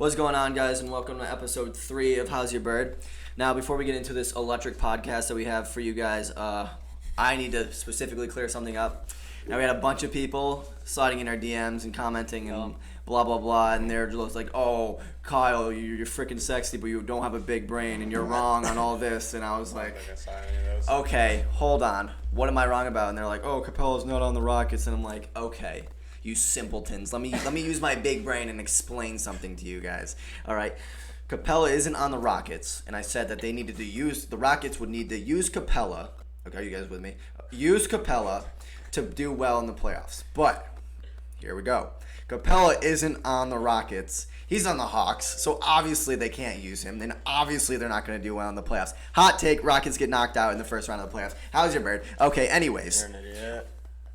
What's going on, guys, and welcome to episode 3 of How's Your Bird. Now, before we get into this electric podcast that we have for you guys, I need to specifically clear something up. Now, we had a bunch of people sliding in our DMs and commenting and blah, blah, blah, and they're just like, oh, Kyle, you're freaking sexy, but you don't have a big brain, and you're wrong on all this. And I was like, okay, hold on. What am I wrong about? And they're like, oh, Capella's not on the Rockets. And I'm like, okay. You simpletons. Let me use my big brain and explain something to you guys. All right. Capella isn't on the Rockets, and I said that the Rockets would need to use Capella. Okay, are you guys with me? Use Capella to do well in the playoffs. But here we go. Capella isn't on the Rockets. He's on the Hawks, so obviously they can't use him. Then obviously they're not going to do well in the playoffs. Hot take, Rockets get knocked out in the first round of the playoffs. How's your bird? Okay, anyways. You're an idiot.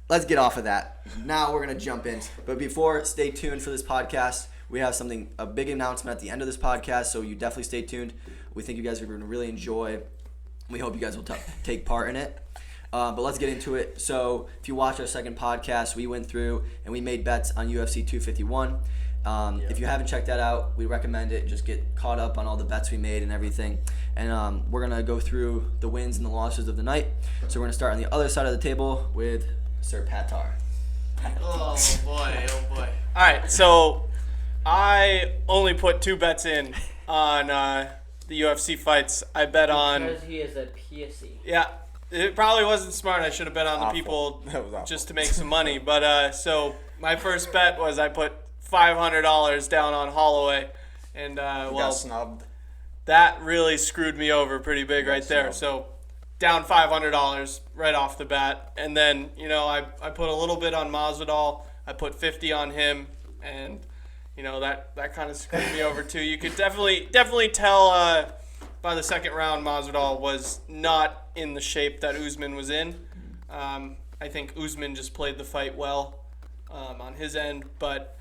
Let's get off of that. Now we're going to jump in. But before, stay tuned for this podcast. We have a big announcement at the end of this podcast, so you definitely stay tuned. We think you guys are going to really enjoy. We hope you guys will take part in it. But let's get into it. So if you watch our second podcast, we went through and we made bets on UFC 251. If you haven't checked that out, we recommend it. Just get caught up on all the bets we made and everything. And we're going to go through the wins and the losses of the night. So we're going to start on the other side of the table with Sir Patar. Oh boy. All right, so I only put 2 bets in on the UFC fights. I bet on. Because he is a pussy. Yeah, it probably wasn't smart. I should have bet on the people just to make some money. But so my first bet was I put $500 down on Holloway, and Got snubbed. that really screwed me over pretty big right there. So down $500 right off the bat. And then, I put a little bit on Masvidal. I put 50 on him, and, that kind of screwed me over too. You could definitely tell by the second round Masvidal was not in the shape that Usman was in. I think Usman just played the fight well on his end. But,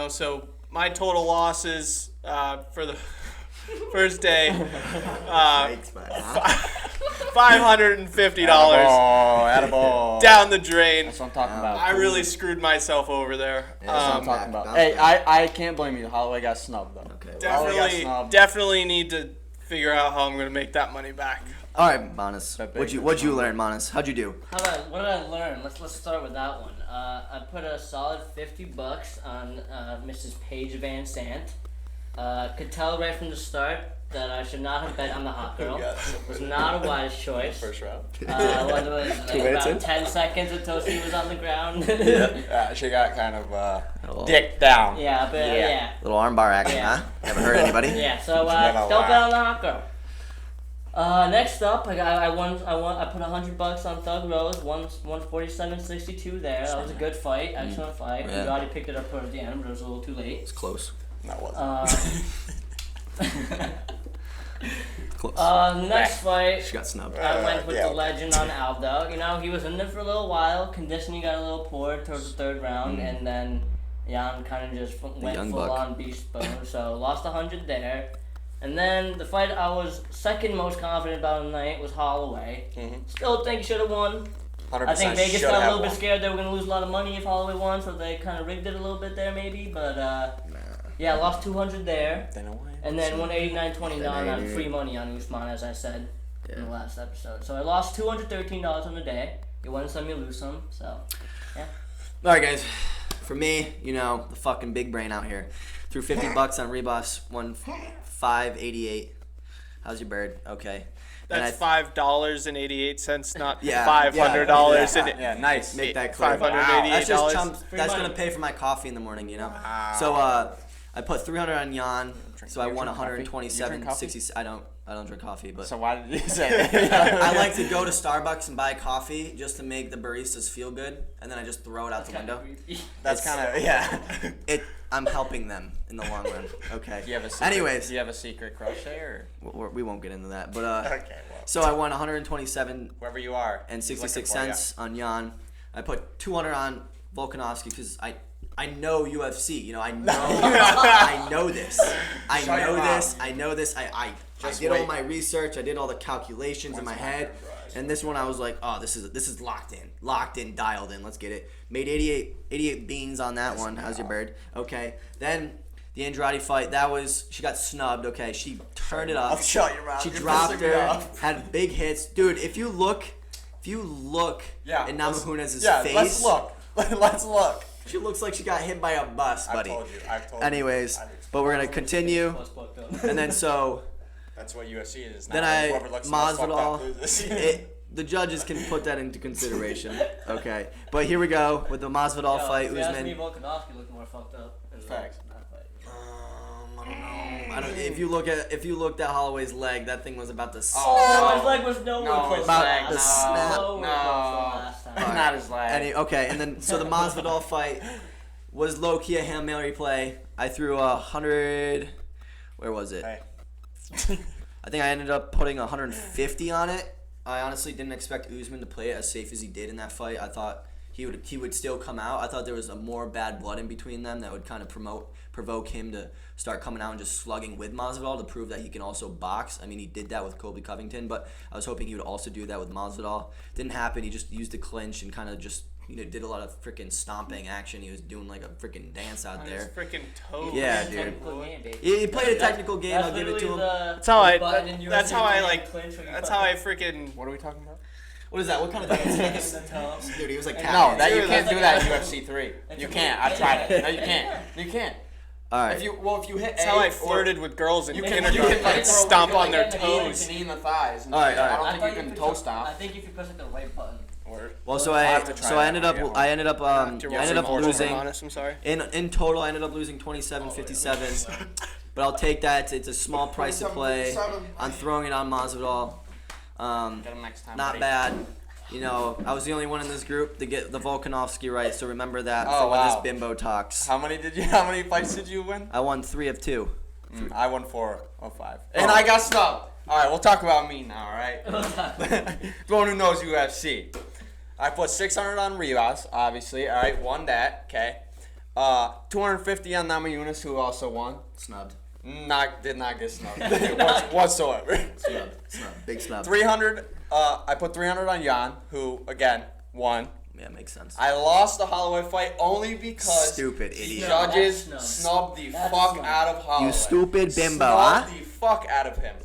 so my total losses for the first day, $550 Attaboy. down the drain. That's what I'm talking about. I really screwed myself over there. That's what I'm talking about. Hey, I can't blame you. Holloway got snubbed, though. Okay. Definitely need to figure out how I'm going to make that money back. All right, Manas. What'd you learn, Manas? How'd you do? What did I learn? Let's start with that one. I put a solid $50 on Mrs. Paige Van Sant. Could tell right from the start that I should not have bet on the hot girl. Was not a wise choice. First round. What was about 10 seconds until she was on the ground. She got kind of dick down. Yeah. Little armbar action, huh? Haven't hurt anybody? Yeah. So don't bet on the hot girl. Next up, I put $100 on Thug Rose, 147.62 there. That was a good fight, excellent fight. Yeah. We already picked it up towards the end, but it was a little too late. It's close. That wasn't. Close. Next fight, She got snubbed. I went with the legend on Aldo. He was in there for a little while. Conditioning got a little poor towards the third round, and then Jan kind of just went young full buck. on beast mode. So lost 100 there. And then the fight I was second most confident about tonight was Holloway. Still think he should have won. 100% I think Vegas should got a have little bit won. scared they were going to lose a lot of money if Holloway won, so they kind of rigged it a little bit there maybe. But yeah, lost 200 there. They know why. And then 189.29 on free money on Usman, as I said in the last episode. So I lost $213 on the day. You win some, you lose some. So, yeah. All right, guys. For me, the fucking big brain out here. Threw $50 on Rebus, won $5.88. How's your bird? Okay. That's $5.88, not Yeah. $500. Yeah, nice. Make that clear. $588. That's just chump. Free That's money. gonna pay for my coffee in the morning, Wow. So I put 300 on Jan, so I you won drink coffee? You drink 127.60. I don't drink coffee, but So why did you say I like to go to Starbucks and buy coffee just to make the baristas feel good, and then I just throw it out the window. That's kind of, yeah. I'm helping them in the long run. Okay. Do you have a secret, Anyways, do you have a secret crush there? we won't get into that, but Okay, well. so I won 127 Whoever you are. and he's 66 looking for ya. cents on Jan. I put 200 on Volkanovski because I know UFC. I know I know this. I Shut know your this. mouth. I know this. I Just did all wait. my research. I did all the calculations in my head. And this one I was like, oh, this is locked in, dialed in. Let's get it. Made 88 beans on that one. How's your bird? Okay. Then The Andrade fight, she got snubbed. Okay, she turned it up. I'll shut your mouth. She You're dropped pissing me her. off. Had big hits, dude. If you look Yeah, at let's- Namajunas' yeah, face, let's look. Let's look. she looks like she got hit by a bus, buddy. I've told Anyways, you. but we're gonna continue, and then so That's what UFC is now. then Whoever looks the most fucked up Masvidal. loses. The judges can put that into consideration. Okay, but here we go with the Masvidal fight. If you ask me, Usman. Volkanovski looked more fucked up. In Facts. that fight. I don't know. I don't. If you looked at Holloway's leg, that thing was about to. Oh, his leg was nowhere No, close his to leg, last the time. snap. Nowhere No. close to last time. Alright. Not his leg. Okay, and then so the Masvidal fight was low key a Hail Mary play. I threw 100. Where was it? Hey. I think I ended up putting 150 on it. I honestly didn't expect Usman to play it as safe as he did in that fight. I thought he would still come out. I thought there was a more bad blood in between them that would kind of provoke him to start coming out and just slugging with Masvidal to prove that he can also box. I mean, he did that with Colby Covington, but I was hoping he would also do that with Masvidal. Didn't happen. He just used the clinch and kind of just did a lot of freaking stomping action. He was doing like a freaking dance out On his there. freaking toes. Yeah, It's a dude. technical game, baby. He played a technical game. That's I'll give it to literally him. That's how I. button in That's UFC how I where you like. clinch when you That's fuck how I up. freaking. What are we talking about? What is that? What kind of dance? In the toes. Dude, he was like No, tapping. that you Dude, can't that's do like that in a- UFC 3. It's You a- can't. I've tried it. No, you can't. You can't. All right. If you hit That's A, how I or- flirted with girls in You kindergarten. can like I'd throw- stomp you can, on their like, get in the knee toes. and knee in the thighs. And All right, shit. all right. I don't I think thought you can could toe I stomp. think if you press like the right button. Well, so I I have to try so that I ended when up I get home. I ended up You're I ended up watching losing. I'm honest, I'm sorry. In total, I ended up losing 27-57. But I'll take that. It's a small price to play. 27. I'm throwing it on Masvidal. Get him next time. Not buddy. bad. I was the only one in this group to get the Volkanovski right. So remember that Oh, for when wow. this bimbo talks. How many fights did you win? I won 3 of 2. I won 4 of 5. And I got snubbed. All right, we'll talk about me now, all right? The one who knows UFC. I put 600 on Rivas, obviously. All right, won that. Okay. 250 on Namajunas, who also won. Snubbed. Did not get snubbed whatsoever. Snubbed. Big snub. 300. I put 300 on Jan, who again won. Yeah, makes sense. I lost the Holloway fight only because Stupid the idiot. judges That's snubbed the That's fuck snub. out of Holloway. You stupid bimbo, Snubbed huh? the fuck out of him.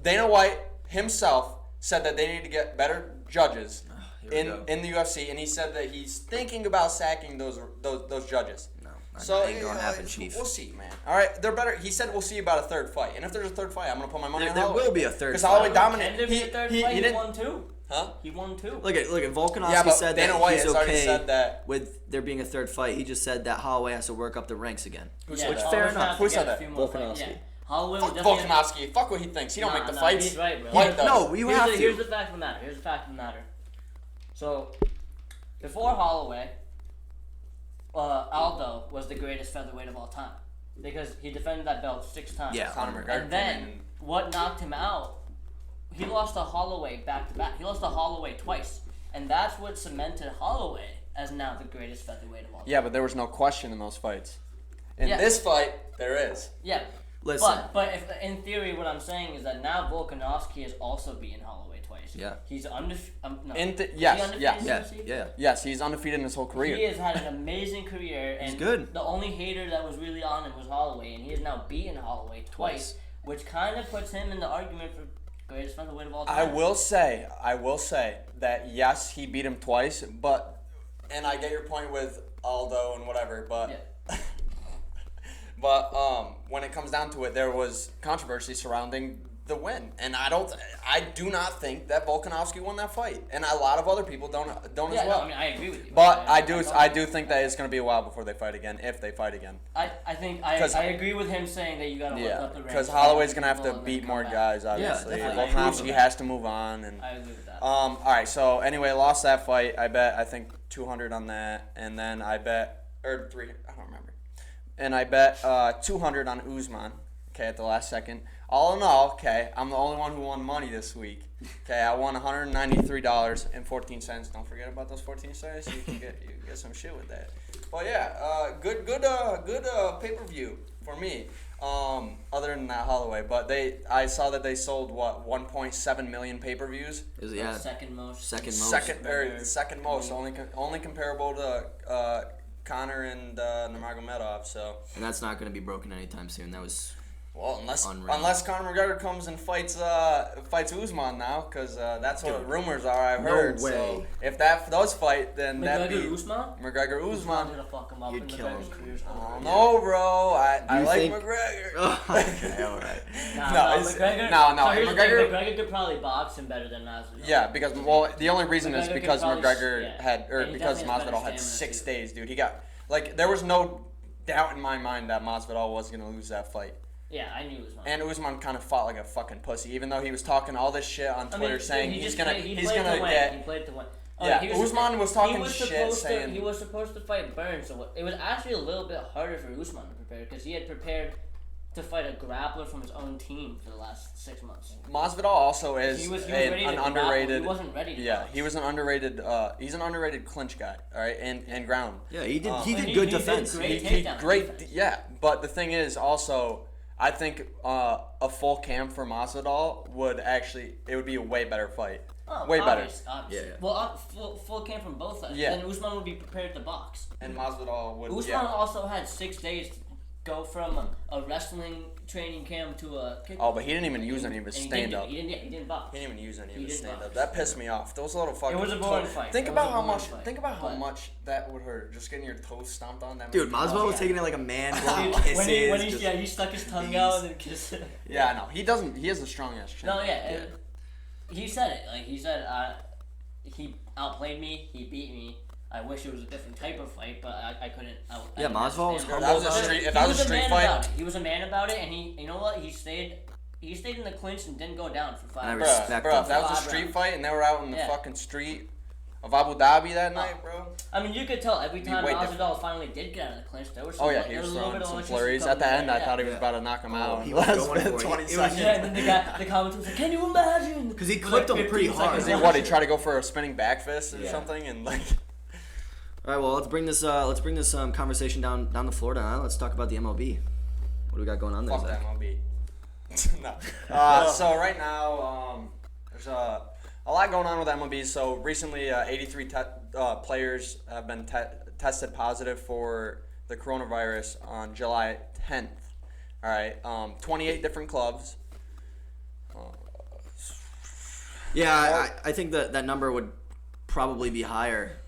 Dana White himself said that they need to get better judges Here we go. in the UFC, and he said that he's thinking about sacking those judges. No, So ain't gonna happen, Chief. We'll see, man. All right, they're better. He said we'll see about a third fight, and if there's a third fight, I'm gonna put my money on There Holloway. will be a third because fight. Holloway Can there dominated. be a third He fight? He didn't. won 2. Huh? He won 2. Look at Volkanovski Yeah, but said Dana that White he's has already okay said that. with there being a third fight. He just said that Holloway has to work up the ranks again. Who said that? fair Holloway's enough. gonna have Who to said get a that? few more fights. Volkanovski. Yeah. Holloway will Fuck definitely. Volkanovski. Fuck what he thinks. He don't make the Nah, fights. He's right, bro. White does. No, you have to. Here's the fact of the matter. Here's the fact of the matter. So, before Holloway, Aldo was the greatest featherweight of all time because he defended that belt 6 times. Yeah. Conor McGregor And then came in. what knocked him out? He lost to Holloway back to back. He lost to Holloway twice, and that's what cemented Holloway as now the greatest featherweight of all time. Yeah, but there was no question in those fights. In Yeah. this fight, there is. Yeah. Listen. But if in theory, what I'm saying is that now Volkanovski has also beaten Holloway twice. Yeah. He's undefeated. No. Yes, Is he yes. undefeated in Yeah, UFC? yeah. Yes, he's undefeated in his whole career. He has had an amazing career, and good. the only hater that was really on him was Holloway, and he has now beaten Holloway twice, which kind of puts him in the argument for greatest featherweight of all time. I will say that yes, he beat him twice, but, and I get your point with Aldo and whatever, but, Yeah. but when it comes down to it, there was controversy surrounding the win, and I do not think that Volkanovski won that fight, and a lot of other people don't Yeah, as well. no, I mean, I agree with you. But I do think that it's going to be a while before they fight again, if they fight again. I think I 'Cause- agree with him saying that you gotta look Yeah, up the ranks. because Holloway's going to have to people and then beat come more back. guys, obviously. definitely. Volkanovski has to move on, and I agree with that. all right. So anyway, lost that fight. I bet I think 200 on that, and then I bet or 3. I don't remember. And I bet 200 on Usman. Okay, at the last second. All in all, okay, I'm the only one who won money this week. Okay, I won $193.14. Don't forget about those 14 cents. You can get some shit with that. But yeah, good pay-per-view for me. Other than that Holloway, but I saw that they sold 1.7 million pay-per-views. Is it, yeah. Second most. Second most. Second most, only comparable to Connor and Nurmagomedov. So, And that's not going to be broken anytime soon. That was well, unless Unreal. Conor McGregor comes and fights Usman now, because that's what the rumors are. I've heard. way. So if that does fight, then that'd McGregor be Usman? McGregor Usman's Usman. gonna fuck him up You'd and kill McGregor's him. career's I over. don't know, bro. I you like think- McGregor. okay, all right. Nah, No, no, it's- McGregor. no, So here's the McGregor- thing, McGregor could probably box him better than Masvidal. Yeah, because the only reason is McGregor could because probably McGregor yeah. had, or And he because definitely has better Masvidal had stamina, 6 too. days, dude. He got there was no doubt in my mind that Masvidal was gonna lose that fight. Yeah, I knew Usman. And Usman kind of fought like a fucking pussy, even though he was talking all this shit on Twitter saying he he's just gonna played- he he's played gonna to win. get. He played to win. Yeah, he Usman was talking he was shit, supposed saying- he was supposed to fight Burns, so it was actually a little bit harder for Usman to prepare because he had prepared to fight a grappler from his own team for the last 6 months. Masvidal also is He was an ready to grapple. underrated. He wasn't ready to Yeah, box. he was an underrated. He's an underrated clinch guy. All right, and ground. Yeah, he did. He And did he- good he did defense. great. He takedown great, defense. yeah. But the thing is, also, I think a full camp for Masvidal would be a way better fight. Oh, way better. obviously. Yeah. Well, full camp from both sides. Yeah. Then Usman would be prepared to box. And Masvidal would. Usman Yeah. also had 6 days to go from a wrestling training camp to a kickboxing. Oh, but he didn't even use any of his And he didn't stand up. do it. He didn't box. He didn't even use any of He his did stand box. up. That pissed me off. Those little fucking. It was a boring fight. Think It about was a how boring much. fight. Think about how But- much that would hurt. Just getting your toes stomped on. That Dude, must be Masvidal was tough. taking it like a man, blowing Dude, kisses. when he just- yeah, he stuck his tongue out and then kissed it. Yeah, no, he doesn't. He has a strong ass chin. No, yeah. He said it. Like he said, he outplayed me. He beat me. I wish it was a different type of fight, but I couldn't. I Yeah, didn't Masvidal was understand. That was a humble. street. If He that was a a street man fight, about it. He was a man about it, and you know what? He stayed in the clinch and didn't go down for 5 And I rounds. respect bro, him. if that was a 5 street rounds. fight and they were out in the Yeah. fucking street of Abu Dhabi that night, bro. I mean, you could tell every time way Masvidal finally did get out of the clinch, there was some, Oh yeah, there he was a little throwing bit of some electricity flurries. At coming the there, end, I yeah. thought he was Yeah. about to knock him out. he in was less going than for it. 20 It was- seconds. Yeah, and then the commentator was like, "Can you imagine?" 'Cause he It was clipped him 15 pretty hard. seconds He, left. what, he tried to go for a spinning back fist or Yeah. something, and like, All right, well, let's bring this conversation down the floor now. Let's talk about the MLB. What do we got going on there, fuck that Zach? MLB. No. So right now, there's a lot going on with MLB. So recently, 83 players have been tested positive for the coronavirus on July 10th. All right, 28 different clubs. Yeah, I think that number would probably be higher,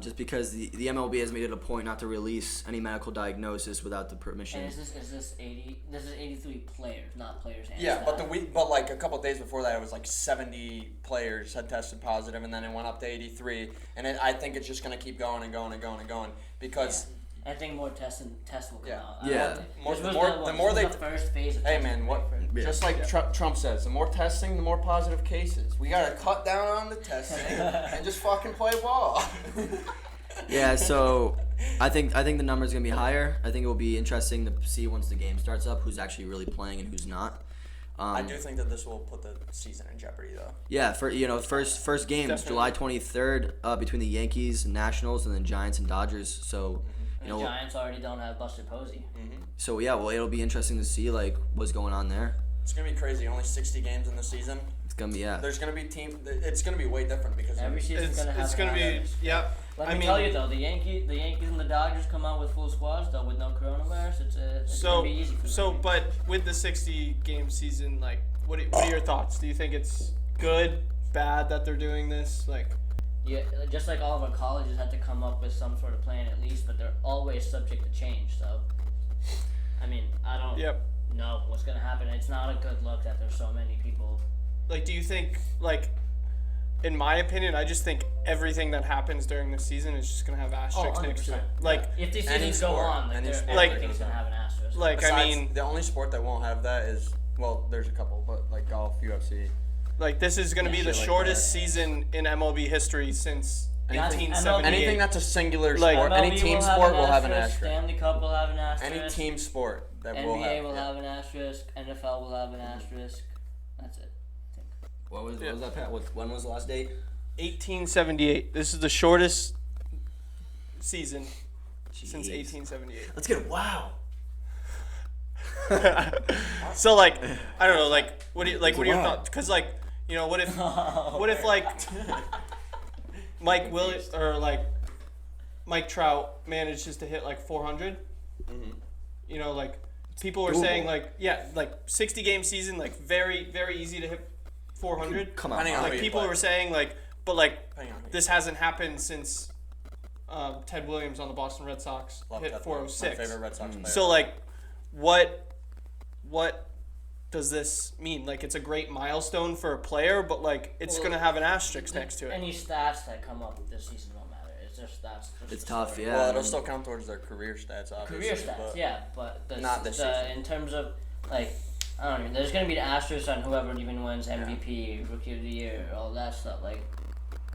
just because the MLB has made it a point not to release any medical diagnosis without the permission. And is this 80? This is 83 players, not players. And Yeah, staff. but like a couple of days before that, it was like 70 players had tested positive, and then it went up to 83. And I think it's just gonna keep going and going and going and going because. I think more tests will come Yeah. out. Yeah. The more they- the first phase of Hey testing, man, what? right? Yeah. Just like Trump says, the more testing, the more positive cases. We gotta cut down on the testing and just fucking play ball. Yeah, so I think the number's gonna be higher. I think it will be interesting to see once the game starts up who's actually really playing and who's not. I do think that this will put the season in jeopardy, though. Yeah, first game is Definitely. July 23rd between the Yankees and Nationals, and then Giants and Dodgers. So And you the know, Giants already don't have Buster Posey. so yeah, well, it'll be interesting to see like what's going on there. It's gonna be crazy. Only 60 games in the season. It's gonna be There's gonna be It's gonna be way different because Every season's gonna have. It's gonna be an yep. Let I me mean, tell you though, the Yankees and the Dodgers come out with full squads though with no coronavirus. It's so gonna be easy for them. but with the 60 game season, like, what are your thoughts? Do you think it's good, bad that they're doing this? Like, Yeah, just like all of our colleges had to come up with some sort of plan at least, but they're always subject to change. So, I mean, I don't yep. know what's gonna happen. It's not a good look that there's so many people. Like, do you think, like, in my opinion, I just think everything that happens during the season is just gonna have asterisks next to it. 100%. Like, If these Any seasons go sport, on, like, any they're- sport, Like- everything's gonna have an asterisk. like I Besides, mean, the only sport that won't have that is there's a couple, but like golf, UFC. like this is gonna be Yeah, the shit like shortest that. season in MLB history since That's- 1878. Anything that's a singular Like- sport, any MLB team will have sport will have an asterisk, asterisk. Stanley Cup will have an asterisk. Any team sport that will NBA have. will yeah. have an asterisk. NFL will have an asterisk. That's it. what was Yeah. that, Pat? When was the last date? 1878. This is the shortest season since Jeez. 1878. Let's get it. Wow. So like, I don't know, like what are your Wow. thoughts? Because like, you know, what if like Mike Mike Trout manages to hit like 400. You know, like people were doable. saying like 60 game season, like very very easy to hit 400. Come on. Depending on Like who you people play. were saying like, but like Depending on who you this hasn't happened since Ted Williams on the Boston Red Sox Love hit Ted 406. Williams, my favorite Red Sox player. So like, what does this mean? Like, it's a great milestone for a player, but like, it's Well, gonna have an asterisk next to it. Any stats that come up this season don't matter. It's just stats. It's tough, yeah. Well, it'll still count towards their career stats, obviously. Career stats, but yeah, but Not this season. in terms of like, I don't know. There's gonna be an asterisk on whoever even wins MVP, Rookie of the Year, all that stuff. Like,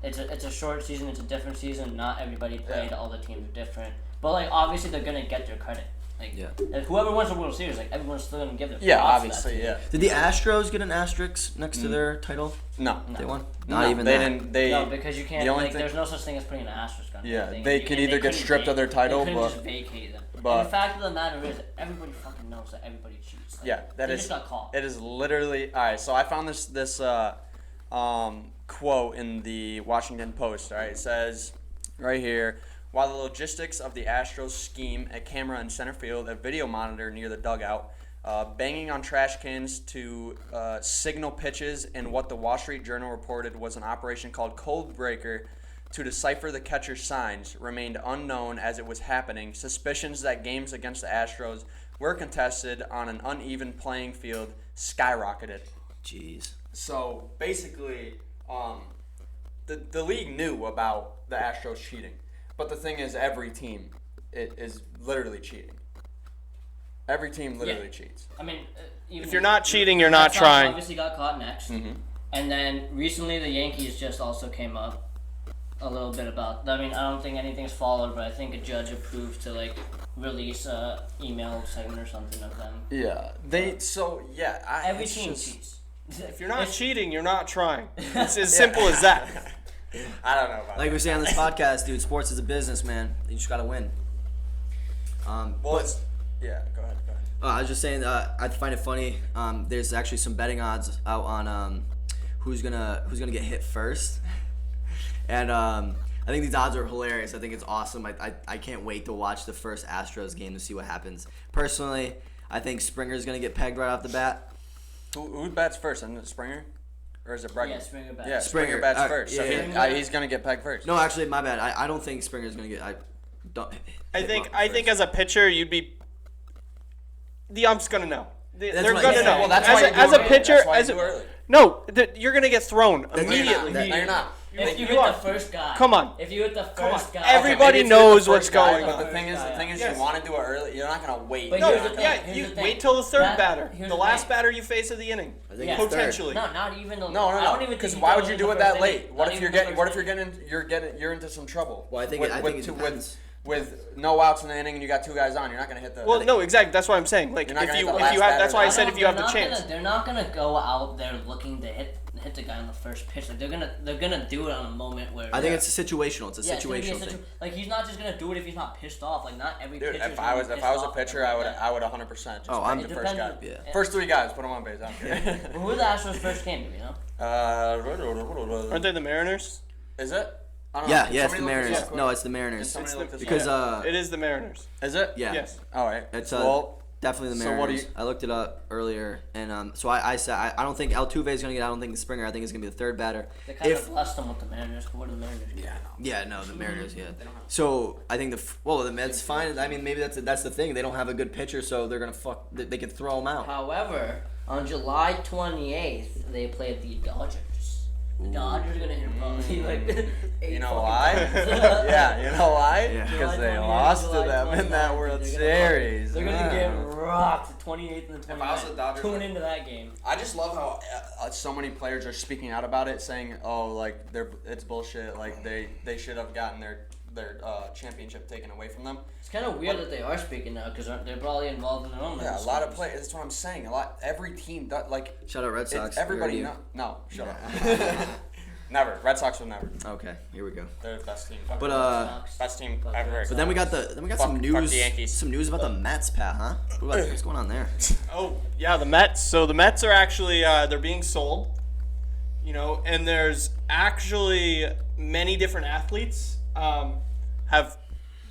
it's a short season. It's a different season. Not everybody played. Yeah. All the teams are different. But like, obviously, they're gonna get their credit. Like, Yeah. if whoever wins the World Series, like everyone's still gonna give their Yeah, props to that obviously, team. yeah. Did the Astros get an asterisk next to their title? No. They won. No, Not even they that. didn't. They No, because you can't. the only Like, thing- there's no such thing as putting an asterisk on Yeah, anything. they You- could and either get couldn't stripped of their title, they couldn't but- just vacate them. but- and the fact of the matter is, everybody fucking knows that everybody cheats. Like, Yeah, that they is. just got caught. It is literally all right. So I found this quote in the Washington Post. All right, it says right here. While the logistics of the Astros scheme, a camera in center field, a video monitor near the dugout, banging on trash cans to signal pitches, and what the Wall Street Journal reported was an operation called Code Breaker to decipher the catcher's signs, remained unknown as it was happening. Suspicions that games against the Astros were contested on an uneven playing field skyrocketed. Jeez. So basically, the league knew about the Astros cheating, but the thing is, every team is literally cheating. Every team literally cheats. I mean, even If you're not cheating, you're not Red Sox trying. Obviously, got caught next, and then recently the Yankees just also came up a little bit about. I mean, I don't think anything's followed, but I think a judge approved to like release a email segment or something of them. Yeah, Every it's team just- cheats. If you're not cheating, you're not trying. It's as simple as that. I don't know about Like that. we say on this podcast, dude, sports is a business, man. You just gotta win. Well, But yeah, go ahead. I was just saying, I find it funny. There's actually some betting odds out on who's gonna get hit first, and I think these odds are hilarious. I think it's awesome. I can't wait to watch the first Astros game to see what happens. Personally, I think Springer's gonna get pegged right off the bat. Who bats first? Isn't it Springer? Or is it Bregman? Yeah, Springer bats. Yeah, Springer Springer. bats All right, first. So yeah, he's going to get pegged first. No, actually, my bad. I don't think Springer's gonna get. I don't. I hit think him off as first. a pitcher, you'd be. The ump's gonna know. They're That's gonna what I- know. yeah, Well, that's as why a, you do as it a early. pitcher, That's why you as do a, early. no, you're gonna get thrown you're not. immediately. That- No, you're not. If you You hit are. the first guy. Come on. If you hit the Come on. first guy. Everybody Maybe if you're the knows what's first guy, going But on. the thing is, Yes. you want to do it early. You're not going to wait. But No, here's the thing, yeah, here's you the thing. wait till the third That- batter, here's the the last thing. batter you face of the inning, I think Yeah. it's third. potentially. No, not even the. No, I don't even Because think why he would goes you in do the it that first late? inning. What Not if you're even the getting? What if first you're you're into some trouble? Well, I think with, it with, depends. with no outs in the inning and you got two guys on, you're not going to hit the. Well, no, exactly. That's what I'm saying. Like You're not if gonna you hit the if last you have, batter that's why I of the said inning. if you have the They're not chance. they're not gonna go out there looking to hit the guy on the first pitch. Like they're gonna do it on a moment where. I think it's situational. It's a Yeah, it's gonna be a situational thing. like he's not just gonna do it if he's not pissed off. Like not every Dude, pitcher. if I was a pitcher, I would 100% just Oh, pick I'm- the It first guy. depends- Yeah. First three guys, put them on base. I don't care. Who was the Astros' first game? Do you know? Aren't they the Mariners? Is it? I don't know. Yeah, Can yeah, it's the somebody look this Mariners. up quick? No, it's the Can Mariners. somebody It's look the- this Because up? It is the Mariners. Is it? yeah, Yes. All right. it's well, definitely the so Mariners. what do you- I looked it up earlier, and so I said I don't think Altuve is gonna get. I don't think the Springer. I think it's gonna be the third batter. They kind If of blessed them with the Mariners. What do the Mariners get? yeah, no, the Mariners. Yeah. So I think the Mets fine. I mean, maybe that's the thing. They don't have a good pitcher, so they're gonna they can throw him out. However, on July 28th, they played the Dodgers. The Dodgers are gonna hit probably like eight You know fucking why? times. Yeah, you know why? Yeah. Because July they 28th, lost to July them in that 29th, World they're gonna Series. They're gonna Yeah. get rocked 28th and the If I was the 29th. Dodgers, Tune like- into that game. I just love how so many players are speaking out about it, saying, "Oh, like it's bullshit. Like they should have gotten their championship taken away from them." It's kind of weird that they are speaking now because they're probably involved in their own. Yeah, a little lot of scores. players. That's what I'm saying. Every team, like Shout out Red Sox. everybody. We No, already- no, shut up. Never. Red Sox will never. Okay, here we go. They're the best team. But Sucks. best team Fuck ever. Red But then we got Fuck some the news. Yankees. Some news about the Mets, Pat, huh? What's going on there? Oh yeah, the Mets. So the Mets are actually they're being sold. You know, and there's actually many different athletes have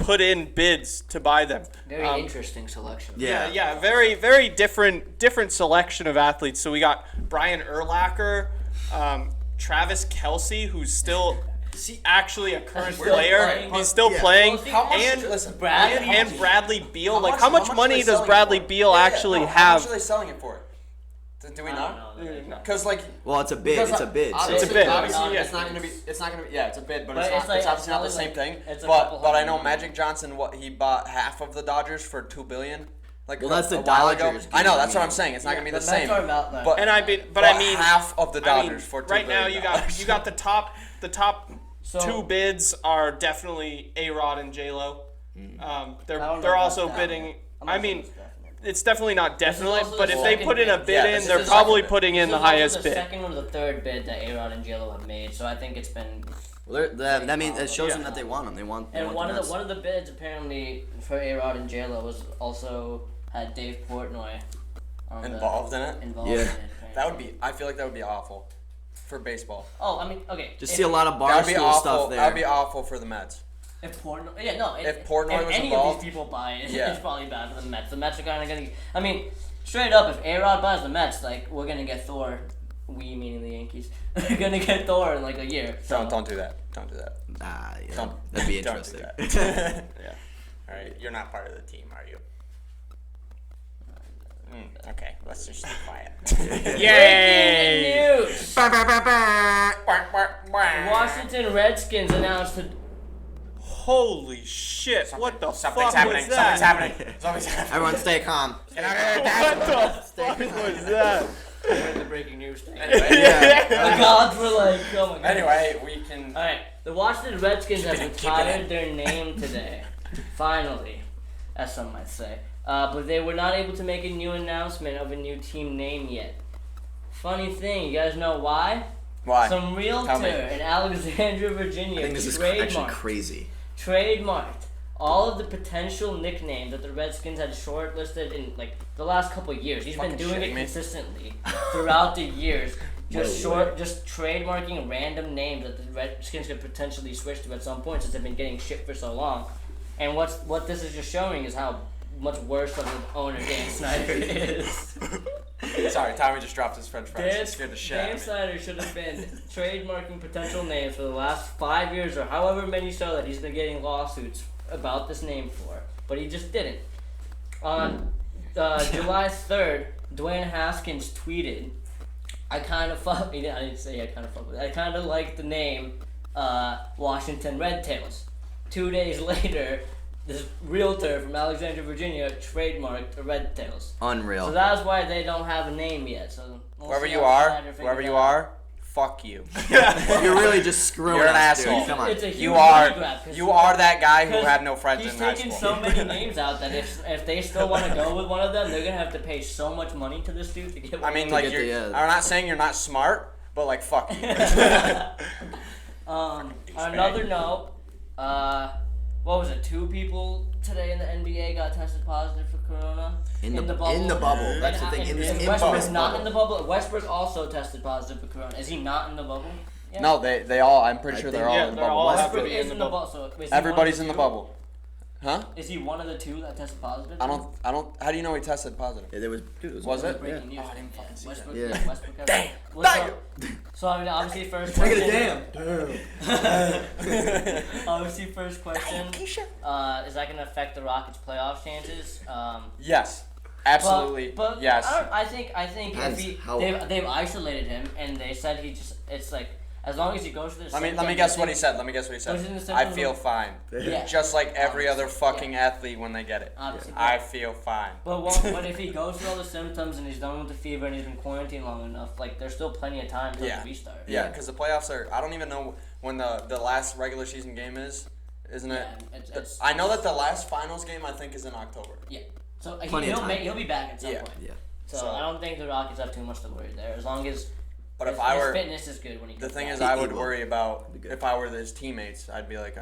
put in bids to buy them. Very interesting selection. Yeah. Very, very different selection of athletes. So we got Brian Urlacher, Travis Kelce, who's still actually a current player. playing. He's still Yeah. playing. How much? And Listen, and Bradley Beal. Like, how how much much are money they does selling Bradley it for? Beal actually How have? much are they selling it for? Do we I know? don't know. Because like. Well, it's a bid. It's a bid. So Obviously, bid. Obviously, Yeah. it's not gonna be. It's not gonna be. Yeah, it's a bid, but, But it's it's not. like- It's obviously not the it's same like- thing. it's a But couple I hundred know million. Magic Johnson. What he bought half of the Dodgers for $2 billion. Like Well, that's the a while ago. Dodgers I know. deal, That's I what mean. I'm saying. It's not gonna be the The same. Mets are about that. But And I mean, half of the I mean, Dodgers for $2 right now billion. you got the top So- two bids are definitely A-Rod and J-Lo. I don't They're know they're about also that. bidding. I'm not I sure mean, it's definite. it's definitely not definitely, also but the if they second put in a bid. bid Yeah, in, this they're is the probably second bid. putting in This the is also highest the bid. second or the third bid that A-Rod and J-Lo have made, so I think it's been. Well, that means it shows Yeah. them that they want him. They want. And want one the of Mets. the bids apparently for A-Rod and J-Lo was also had Dave Portnoy on Involved in it. Involved Yeah. in it. That would be. I feel like that would be awful for baseball. Oh, I mean, okay. Just if- see a lot of That would be barstool awful. stuff there. That would be awful for the Mets. If Portnoy, yeah, no. If Portnoy if was any involved- of these people buy it, Yeah. it's probably bad for the Mets. The Mets are kind of gonna. I mean, straight up, if A-Rod buys the Mets, like we're gonna get Thor. We meaning the Yankees. We're gonna get Thor in like a year. So. Don't do that. Don't do that. Ah, yeah. Don't. That'd be Don't do interesting. that. Yeah. All right. You're not part of the team, are you? Okay. Let's just stay quiet. Yay! Breaking news! Washington Redskins announced that. Holy shit! What the Something's fuck happening. was that? Something's happening. Something's happening. Everyone, stay calm. What the fuck was that? We're in the breaking news thing. Anyway, The gods were like, oh my god. anyway, we can. Alright, the Washington Redskins have Keep it retired in. their name today. Finally, as some might say. But they were not able to make a new announcement of a new team name yet. Funny thing, you guys know why? Why? Some realtor Tell me. in Alexandria, Virginia I think this is actually trademarked crazy. all of the potential nicknames that the Redskins had shortlisted in like the last couple of years. He's been Fucking doing shitting it me. consistently throughout the years. Just No just trademarking random names that the Redskins could potentially switch to at some point since they've been getting shit for so long. And what this is just showing is how much worse of an owner Dan Snyder is. Sorry, Tommy just dropped his French fries. It scared the shit out Dan of me. Snyder should have been trademarking potential names for the last 5 years or however many so that he's been getting lawsuits about this name for, but he just didn't. On July 3rd, Dwayne Haskins tweeted, I kind of fuck. I didn't say I kind of fuck with it. I kind of like the name Washington Red Tails. 2 days later, this realtor from Alexandria, Virginia, trademarked Red Tails. Unreal. So that's why they don't have a name yet. So we'll Whoever see you how are, Snyder figures whoever that you out. are, fuck you. You're really just screwing You're an us, dude. asshole. Come on. It's a huge You are. money grab, 'cause You are that guy who because had no friends he's in high taken school. so many names out that if they still want to go with one of them, they're gonna have to pay so much money to this dude to get one. I mean, of like get you're. the, I'm not saying you're not smart, but like fuck you. On another note, what was it? 2 people today in the NBA got tested positive for corona. In the bubble. in the bubble. That's the And- thing. In and this in Westbrook's bubble. not in the bubble. Westbrook also tested positive for corona. Is he not in the bubble? Yeah. No, they all. I'm pretty sure I they're think- all yeah, in the they're bubble. all Westbrook- Westbrook is in the bubble. So is he one of Everybody's in the 2? bubble. Huh? Is he one of the 2 that tested positive? I don't. How do you know he tested positive? Yeah, there was. Dude, Was it? Breaking news. Oh, I didn't fucking see that. Westbrook, Yeah. Westbrook has- Damn. What's Damn. up? So I mean, obviously first Take question. it damn. Obviously, first question. Is that going to affect the Rockets' playoff chances? Yes. Absolutely. But yes. I think if Depends he how- they've isolated him and they said he just it's like as long as he goes through the Let me symptoms, guess I what he think- said. Let me guess what he Those are the said. I symptoms feel of- fine. Yeah. Just like every other Obviously, fucking athlete when they get it. Obviously, I feel fine. But but if he goes through all the symptoms and he's done with the fever and he's been quarantined long enough, like there's still plenty of time to Yeah. restart. Yeah, because the playoffs are. I don't even know when the last regular season game is, isn't it? Yeah, it's- I know that the last finals game I think is in October. Yeah. So Plenty of time. he'll be back at some Yeah. point. Yeah. So So- I don't think the Rockets have too much to worry there as long as But if his, I his were, fitness is good when he. the comes thing back. is, I He would will. worry about Be good. if I were his teammates. I'd be like,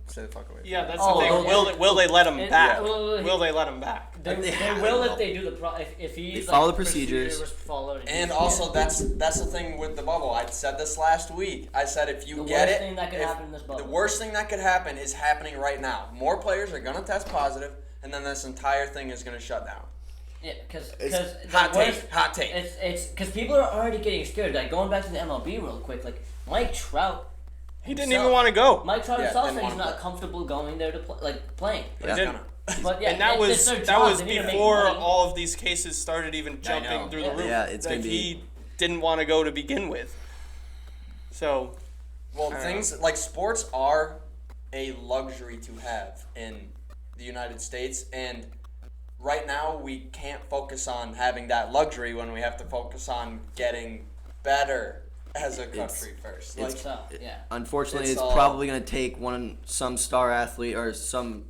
stay the fuck away. From Yeah, me. that's Oh, the thing. yeah. Will they let him It- back? well, Will they let him back? They They will will. if they do the if he They follow the procedures. procedure was followed. And also, that's the thing with the bubble. I said this last week. I said if you The get worst it, thing that could if- happen in this bubble. the worst thing that could happen is happening right now. More players are gonna test positive, and then this entire thing is gonna shut down. Yeah, because Hot take. It's because people are already getting scared. Like going back to the MLB real quick. Like Mike Trout. He didn't himself- even want to go. Mike Trout Yeah, himself didn't said he's wanna not play. comfortable going there to playing. But he's Yeah. gonna. But yeah, And that it's was their that job. was They need to make before money. all of these cases started even know. jumping through the Yeah. roof. Yeah, it's like gonna be- he didn't want to go to begin with. So Well, things like sports are a luxury to have in the United States, and right now we can't focus on having that luxury when we have to focus on getting better as a country first. Like, So yeah. Unfortunately, It's it's all- probably going to take some star athlete or some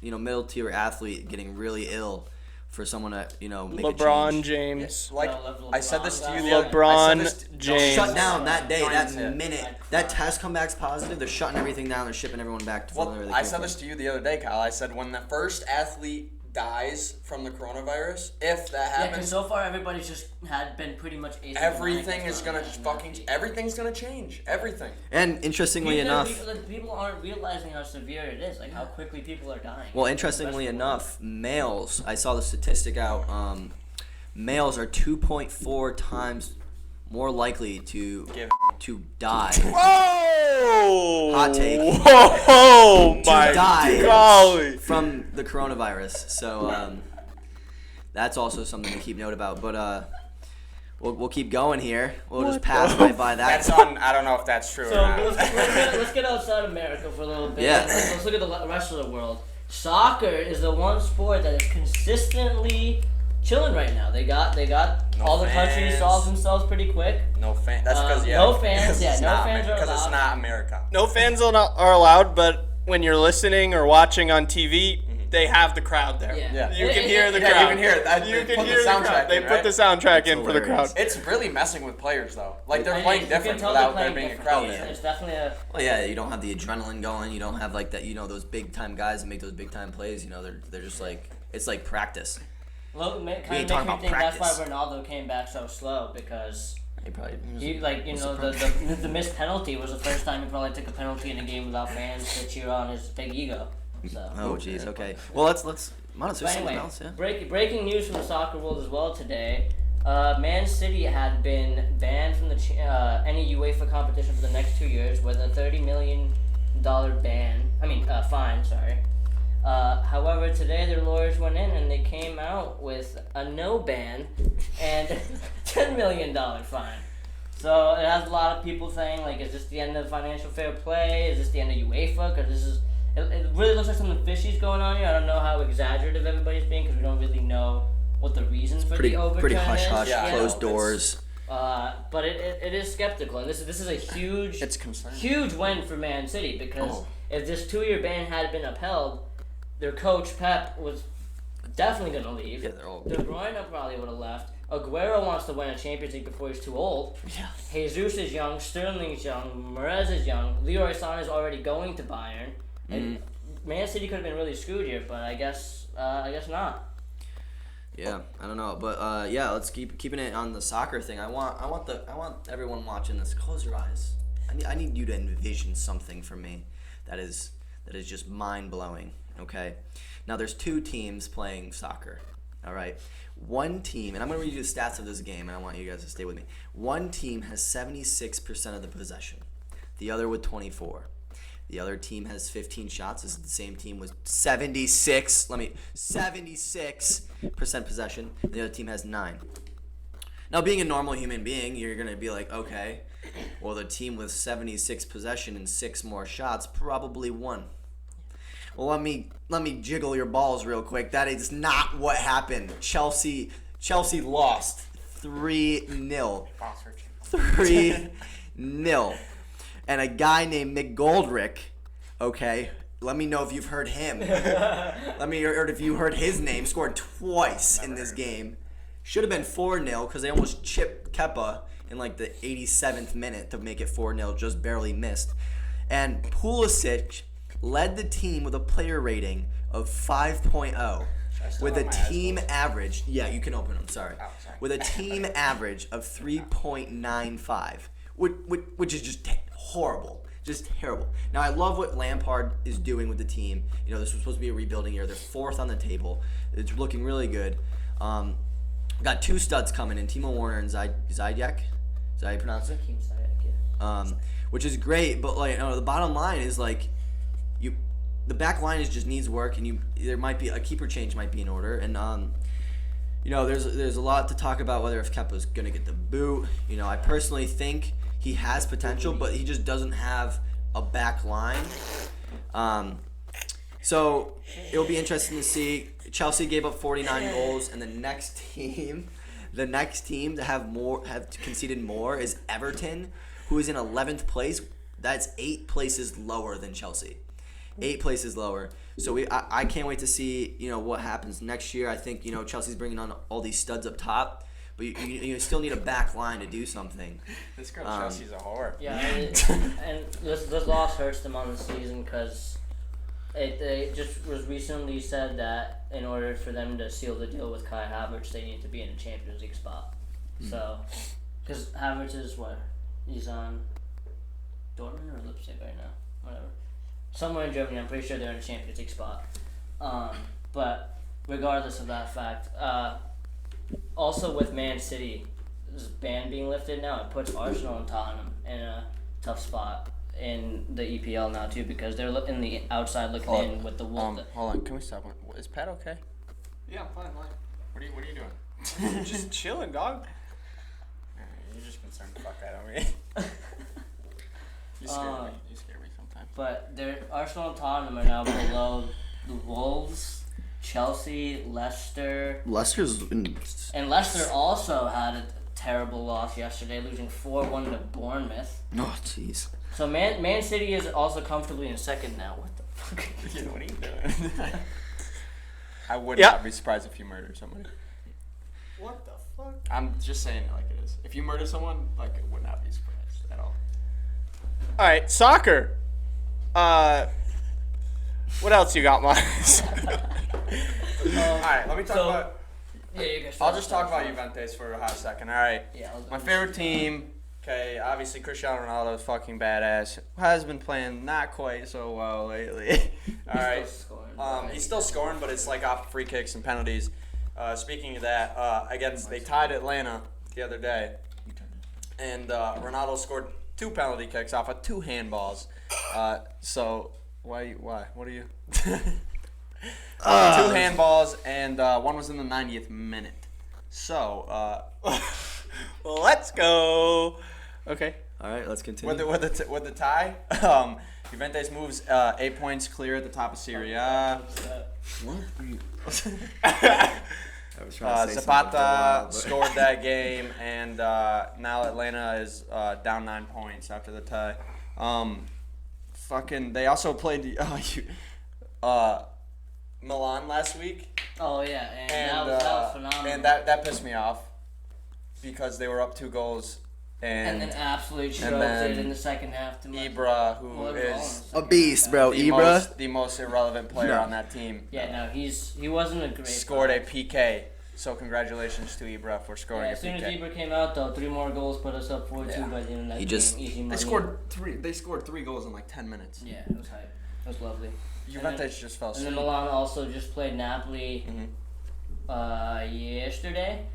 middle tier athlete getting really ill for someone to make a LeBron change. James. like No, I said this to you the LeBron other. I said LeBron this- James. Shut down that day, Don't that even say it. minute, I'd that cry. test come back's positive. They're shutting everything down. They're shipping everyone back to Well, where they I came said from. this to you the other day, Kyle. I said when the first athlete dies from the coronavirus, if that Yeah, because happens, so far everybody's just had been pretty much asymptomatic. everything as is well gonna as an fucking athlete. everything's gonna change. Everything. And interestingly Because enough, people aren't realizing how severe it is, like how quickly people are dying. well, interestingly enough, males. I saw the statistic out. Males are 2.4 times more likely to Give. die. Whoa! Hot take. Whoa! My die. golly! From the coronavirus. So that's also something to keep note about. But we'll keep going here. We'll just pass right by that. That's on. I don't know if that's true So or not. let's get outside America for a little bit. Yeah. Let's look at the rest of the world. Soccer is the one sport that is consistently chilling right now. They got No all the countries fans. solved themselves pretty quick. No fans. That's because no fans, yeah, it's no not fans are because it's allowed. not America. No fans are allowed, but when you're listening or watching on TV, they have the crowd there. Yeah. Yeah. You can hear the Yeah, crowd. you can hear it. That- You they can put the hear the soundtrack crowd. They in, put right? the soundtrack That's in for the hilarious. crowd. It's really messing with players though. Like they're And playing you can different tell they're without there playing being a different. crowd It's, there. it's definitely a Well, yeah, you don't have the adrenaline going. You don't have like that. Those big time guys that make those big time plays. They're just like it's like practice. kind ain't of makes me talking about think that's why practice. Ronaldo came back so slow because He probably he the missed penalty was the first time he probably took a penalty in a game without fans to cheer on his big ego. So. Oh jeez. Okay. Well, let's Might But anyway, else, yeah. breaking news from the soccer world as well today. Man City had been banned from any UEFA competition for the next 2 years with a $30 million fine. Sorry. However, today their lawyers went in and they came out with a no ban and $10 million fine. So it has a lot of people saying like, is this the end of financial fair play? Is this the end of UEFA? Because it really looks like something fishy's going on here. I don't know how exaggerative everybody's being because we don't really know what the reasons for the overturn Pretty is. hush hush, Yeah, I know, closed it's- doors. But it is skeptical, and this is a huge It's concerning. huge win for Man City because Oh. if this 2-year ban had been upheld, their coach Pep was definitely going to leave. Yeah, they're all. De Bruyne probably would have left. Aguero wants to win a Champions League before he's too old. Yeah. Jesus is young. Sterling's young. Perez is young. Leroy Sané is already going to Bayern. And Man City could have been really screwed here, but I guess not. Yeah, I don't know, but yeah, let's keeping it on the soccer thing. I want everyone watching this. Close your eyes. I need you to envision something for me that is just mind blowing. Okay, now there's two teams playing soccer. All right, one team, and I'm gonna read you the stats of this game, and I want you guys to stay with me. One team has 76% of the possession, the other with 24. The other team has 15 shots. This is the same team with 76% possession. The other team has 9. Now, being a normal human being, you're going to be like, okay, well, the team with 76 possession and 6 more shots probably won. Well, let me jiggle your balls real quick. That is not what happened. Chelsea lost 3-0. 3-0. And a guy named McGoldrick, okay, let me know if you've heard him. Let me hear if you heard his name, scored twice in this game. Should have been 4-0 because they almost chipped Kepa in like the 87th minute to make it 4-0, just barely missed. And Pulisic led the team with a player rating of 5.0 with a team average. Yeah, you can open them. Sorry. With a team average of 3.95, which is just horrible. Just terrible. Now, I love what Lampard is doing with the team. You know, this was supposed to be a rebuilding year. They're 4th on the table. It's looking really good. Got 2 studs coming in, Timo Werner and Ziyech. Is that how you pronounce it? Team Ziyech, yeah. Which is great, but like, the bottom line is like, the back line just needs work, and there might be a keeper change might be in order, and there's a lot to talk about whether if Kepa's gonna get the boot. You know, I personally think he has potential, but he just doesn't have a back line. So it'll be interesting to see. Chelsea gave up 49 goals, and the next team to have conceded more is Everton, who is in 11th place. That's 8 places lower than Chelsea. 8 places lower. So I can't wait to see what happens next year. I think Chelsea's bringing on all these studs up top, but you still need a back line to do something. This girl Chelsea's a whore. Yeah, and this loss hurts them on the season because it just was recently said that in order for them to seal the deal with Kai Havertz, they need to be in a Champions League spot. So, because Havertz is he's on Dortmund or Leipzig right now, whatever. Somewhere in Germany, I'm pretty sure they're in a Champions League spot. But regardless of that fact, also with Man City's ban being lifted now, it puts Arsenal and Tottenham in a tough spot in the EPL now too, because they're in the outside looking in with the Wolves. Hold on, can we stop? Is Pat okay? Yeah, I'm fine. What are you doing? Just chilling, dog. You're just concerned the fuck out of me. You scare me sometimes. But Arsenal and Tottenham are now below the Wolves, Chelsea, Leicester. And Leicester also had a terrible loss yesterday, losing 4-1 to Bournemouth. Oh, jeez. So Man City is also comfortably in second now. What the fuck? What are you doing? I would not be surprised if you murdered somebody. What the fuck? I'm just saying it like it is. If you murder someone, I would not be surprised at all. All right, soccer. What else you got, Miles? All right, let me talk about. Yeah, you guys. I'll just talk about Juventus for a hot second. All right. Yeah. My favorite team. Okay, obviously Cristiano Ronaldo is fucking badass. Has been playing not quite so well lately. All right. He's still scoring, but it's like off free kicks and penalties. Speaking of that, they tied Atlanta the other day, and Ronaldo scored 2 penalty kicks off of 2 handballs. So why? What are you? 2 handballs, and one was in the 90th minute. So Let's go. Okay. All right, let's continue. with the tie, Juventus moves 8 points clear at the top of Serie A. What? I was trying to say something for a while, Zapata but- scored that game, and now Atlanta is down 9 points after the tie. They also played Milan last week, Oh yeah, and and that was phenomenal. and that pissed me off because they were up 2 goals, and then absolutely choked then it in the second half. To Ibra, who Well, is A beast, bro. the Ibra. most irrelevant player No. on that team, Yeah, no, he wasn't a great. scored a player. PK. So congratulations to Ibra for scoring Yeah, a as soon as PK. Ibra came out, though, 3 more goals put us up 4-2 Yeah. by the end of that He game. just- Easy money. They scored 3 goals in like 10 minutes. Yeah, it was hype. It was lovely. Juventus just fell And asleep. then Milan also just played Napoli yesterday,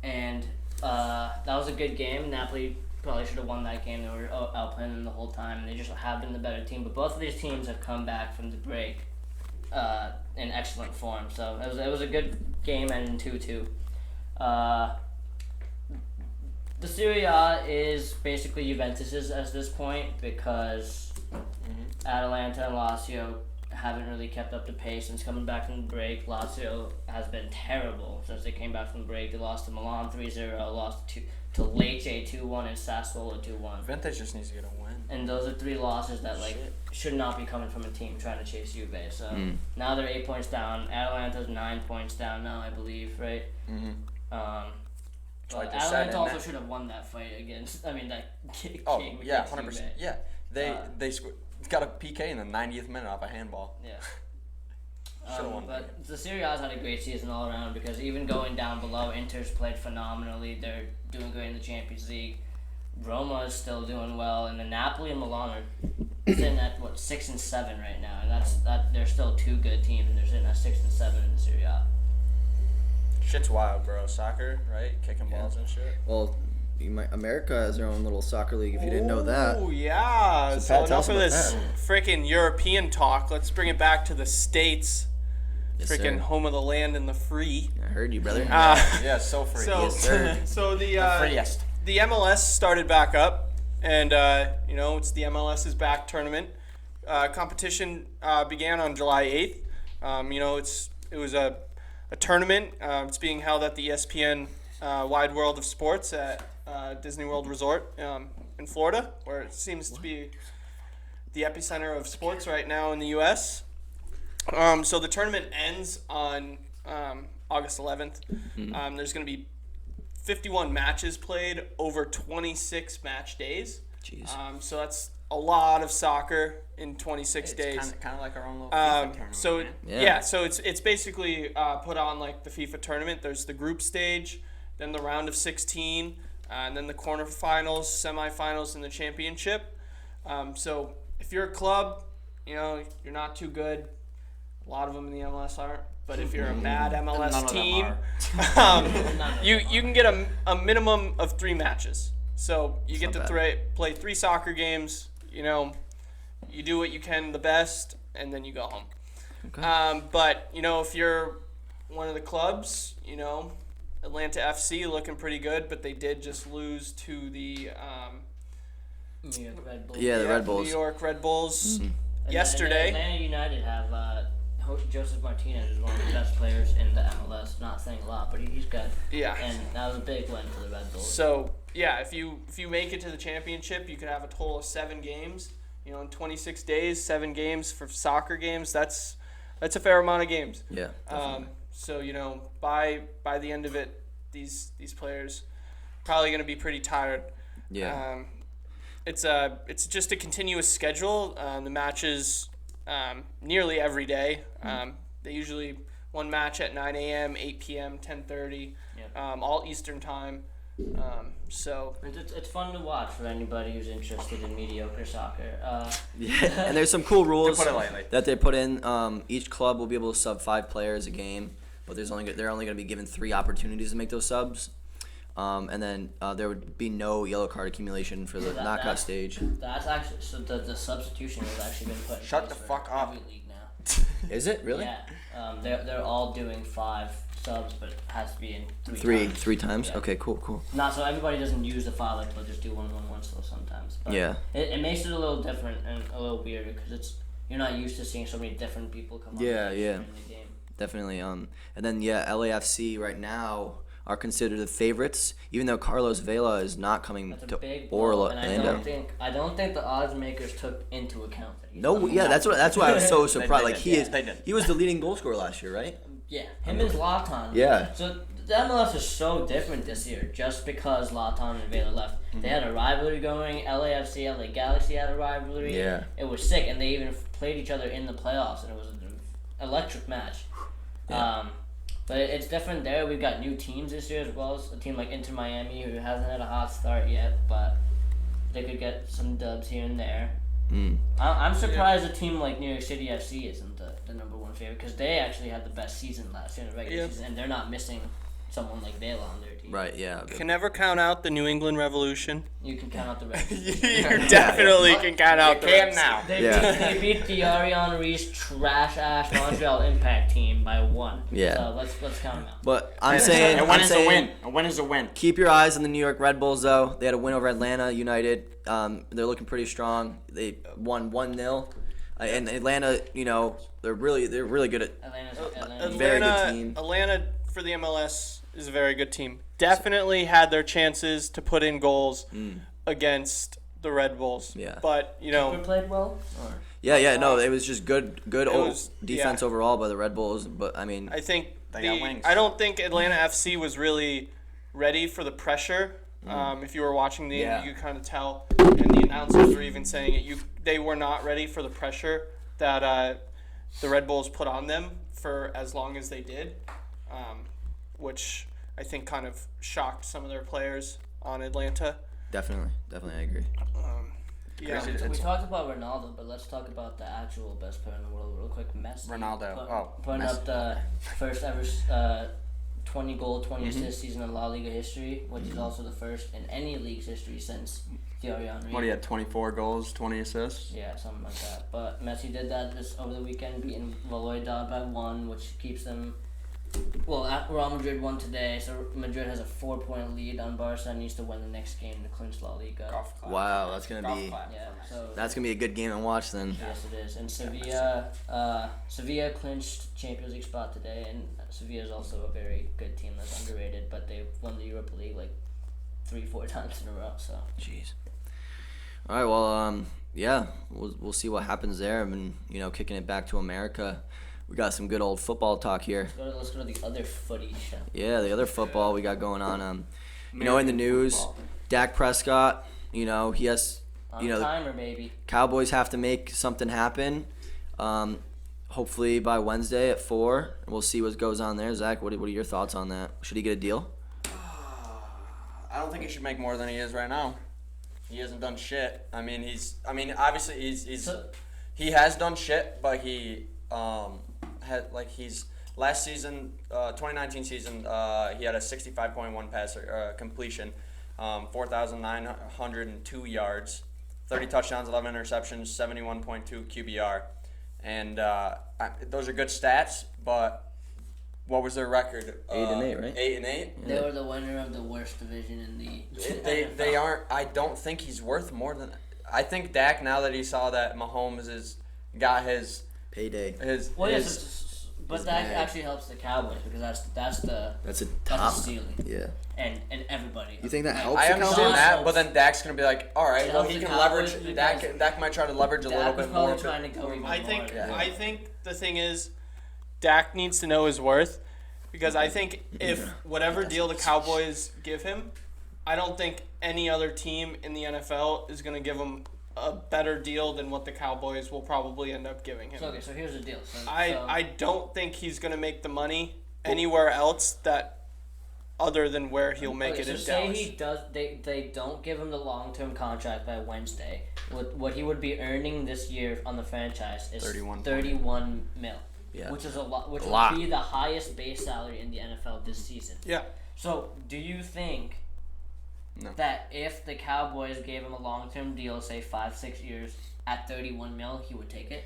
and that was a good game. Napoli probably should have won that game. They were outplaying them the whole time, and they just have been the better team. But both of these teams have come back from the break in excellent form. So it was a good game, ending 2-2. The Serie A is basically Juventus's at this point because Atalanta and Lazio haven't really kept up the pace since coming back from the break. Lazio has been terrible since they came back from the break. They lost to Milan 3-0, lost to Lecce 2-1, and Sassuolo 2-1. Juventus just needs to get a win. And those are 3 losses that should not be coming from a team trying to chase Juve. So now they're 8 points down. Atalanta's 9 points down now, I believe, right? like you said. Atlanta and also should have won that fight against. I mean that game Oh yeah, against 100%. UVA. Yeah, they got a PK in the 90th minute off a handball. Yeah. Should've won that But the Serie A's had a great season all around because even going down below, Inter's played phenomenally. They're doing great in the Champions League. Roma is still doing well, and the Napoli and Milan are sitting at 6 and 7 right now, and that they're still two good teams, and they're sitting at 6 and 7 in the Serie A. Shit's wild, bro. Soccer, right? Kicking balls and shit. Well, America has their own little soccer league. If you didn't know that. Oh yeah. So, So Pat, tell us enough of about this freaking European talk. Let's bring it back to the States. Yes, Freaking sir. home of the land and the free. I heard you, brother. Yeah, so free. So, Yes, sir. so the freest. the MLS started back up, and it's the MLS's back tournament. Competition began on July 8th. It was a tournament. It's being held at the ESPN Wide World of Sports at Disney World Resort in Florida, where it seems to be the epicenter of sports right now in the U.S. So the tournament ends on August 11th. There's going to be 51 matches played over 26 match days. Jeez. So that's a lot of soccer in 26 days. It's kind of like our own little FIFA tournament. So man. Yeah. so it's basically put on like the FIFA tournament. There's the group stage, then the round of 16, and then the quarterfinals, semifinals, and the championship. So if you're a club, you're not too good. A lot of them in the MLS aren't. But if you're a bad None MLS of them team, are. you can get a minimum of 3 matches. So you get to not bad. play 3 soccer games. You do what you can the best, and then you go home. Okay. But if you're one of the clubs, Atlanta FC looking pretty good, but they did just lose to the New York Red Bulls. Yeah, the Red Bulls. New York Red Bulls And yesterday. Atlanta United have Joseph Martinez is one of the best players in the MLS. Not saying a lot, but he's good. Yeah. And that was a big win for the Red Bulls. So yeah, if you make it to the championship, you could have a total of 7 games. In 26 days, 7 games for soccer games. That's a fair amount of games. Yeah. So by the end of it, these players probably going to be pretty tired. Yeah. It's just a continuous schedule. The matches nearly every day. They usually one match at 9 a.m., 8 p.m., 10:30, Yep. all Eastern time. So It's fun to watch for anybody who's interested in mediocre soccer. Yeah, and there's some cool rules put it lightly. that they put in. Each club will be able to sub 5 players a game, but they're only going to be given 3 opportunities to make those subs. And then there would be no yellow card accumulation for the knockout stage. That's actually the substitution has actually been put in Shut place the for fuck up. every league now. Is it really? Yeah, they're all doing 5 subs, but it has to be in 3 Three times. times. Yeah. Okay, cool. Not so everybody doesn't use the 5, like they'll just do 1 still sometimes. But Yeah. it makes it a little different and a little weird because you're not used to seeing so many different people come on Yeah, the yeah. in the game. Definitely. And then LAFC right now are considered the favorites, even though Carlos Vela is not coming That's a to big blow, and Orlando. I don't think the odds makers took into account that he's No, coming yeah, back. that's why I was so surprised. they Like did, they did. he was the leading goal scorer last year, right? Yeah, him and Zlatan. Yeah. So the MLS is so different this year just because Zlatan and Vela left. They had a rivalry going. LAFC, LA Galaxy had a rivalry. Yeah. It was sick, and they even played each other in the playoffs, and it was an electric match. Yeah. But it's different there. We've got new teams this year as well as a team like Inter Miami who hasn't had a hot start yet, but they could get some dubs here and there. I'm surprised a team like New York City FC isn't the number 1 favorite because they actually had the best season last year in the regular Yeah. season, and they're not missing someone like Vela on their team. Right. Yeah. can never count out the New England Revolution. You can count out the rest. You definitely can count out the Can rest. now. They beat the Ariana Reese trash ass Montreal Impact team by 1. Yeah. So let's count them out. But I'm saying, A win is a win. A win is a win. keep your eyes on the New York Red Bulls, though. They had a win over Atlanta United. They're looking pretty strong. They won 1-0. And Atlanta, they're really good at. Atlanta's Very good team. Atlanta for the MLS is a very good team. Definitely had their chances to put in goals against the Red Bulls. Yeah. But Cooper played well. Or? Yeah. No, it was just good was- defense overall by the Red Bulls. But I mean, I think They got wings. I don't think Atlanta FC was really ready for the pressure. If you were watching the Yeah. game, you could kind of tell, and the announcers were even saying it. They were not ready for the pressure that the Red Bulls put on them for as long as they did, which I think kind of shocked some of their players on Atlanta. Definitely, I agree. Yeah, Crazy. We talked about Ronaldo, but let's talk about the actual best player in the world real quick, Messi. Ronaldo. Putting Messi. up the first ever 20-goal, 20-assist season in La Liga history, which is also the first in any league's history since Thierry Henry. What, he had 24 goals, 20 assists? Yeah, something like that. But Messi did that this over the weekend, beating Valladolid by 1, which keeps them. Well, Real Madrid won today, so Madrid has a 4-point lead on Barca and needs to win the next game to clinch La Liga. Golf clap. Wow, that's gonna Golf be clap. Yeah, so that's gonna be a good game to watch then. yes, it is. And Sevilla clinched Champions League spot today, and Sevilla is also a very good team that's underrated, but they won the Europa League like 3-4 times in a row. So Jeez. All right, well, yeah, we'll see what happens there. I mean, kicking it back to America, we got some good old football talk here. let's go to the other footy show. Yeah, the other football we got going on. In the news, football. Dak Prescott. He has. On timer, baby. Cowboys have to make something happen. Hopefully by Wednesday at 4. We'll see what goes on there. Zach, what are your thoughts on that? Should he get a deal? I don't think he should make more than he is right now. He hasn't done shit. Obviously he has done shit, but he last season, 2019 season, he had a 65.1 passer completion, 4,902 yards, 30 touchdowns, 11 interceptions, 71.2 QBR, and those are good stats. But what was their record? 8-8, right? 8-8. They were the winner of the worst division in the. They aren't. I don't think he's worth more than. I think Dak, now that he saw that Mahomes got his Payday. Well, his yes, but his that bag. actually helps the Cowboys because that's the That's a that's top. the ceiling, Yeah. and everybody. You think that Like, helps? I the understand Cowboys? that, but then Dak's gonna be like, all right, It well helps he the can Cowboys leverage. because Dak might try to leverage a little Dak was bit probably more. trying to go even I more. think Yeah. I think the thing is, Dak needs to know his worth, because I think if whatever deal the Cowboys give him, I don't think any other team in the NFL is gonna give him a better deal than what the Cowboys will probably end up giving him. So here's the deal. So, I don't think he's gonna make the money anywhere else that other than where he'll make okay, it so in say Dallas. he does. They don't give him the long-term contract by Wednesday. What he would be earning this year on the franchise is 31 mil. Yeah. Which is a lot. Which A lot. would be the highest base salary in the NFL this season. Yeah. So, do you think No. that if the Cowboys gave him a long-term deal, say 5-6 years, at 31 mil, he would take it?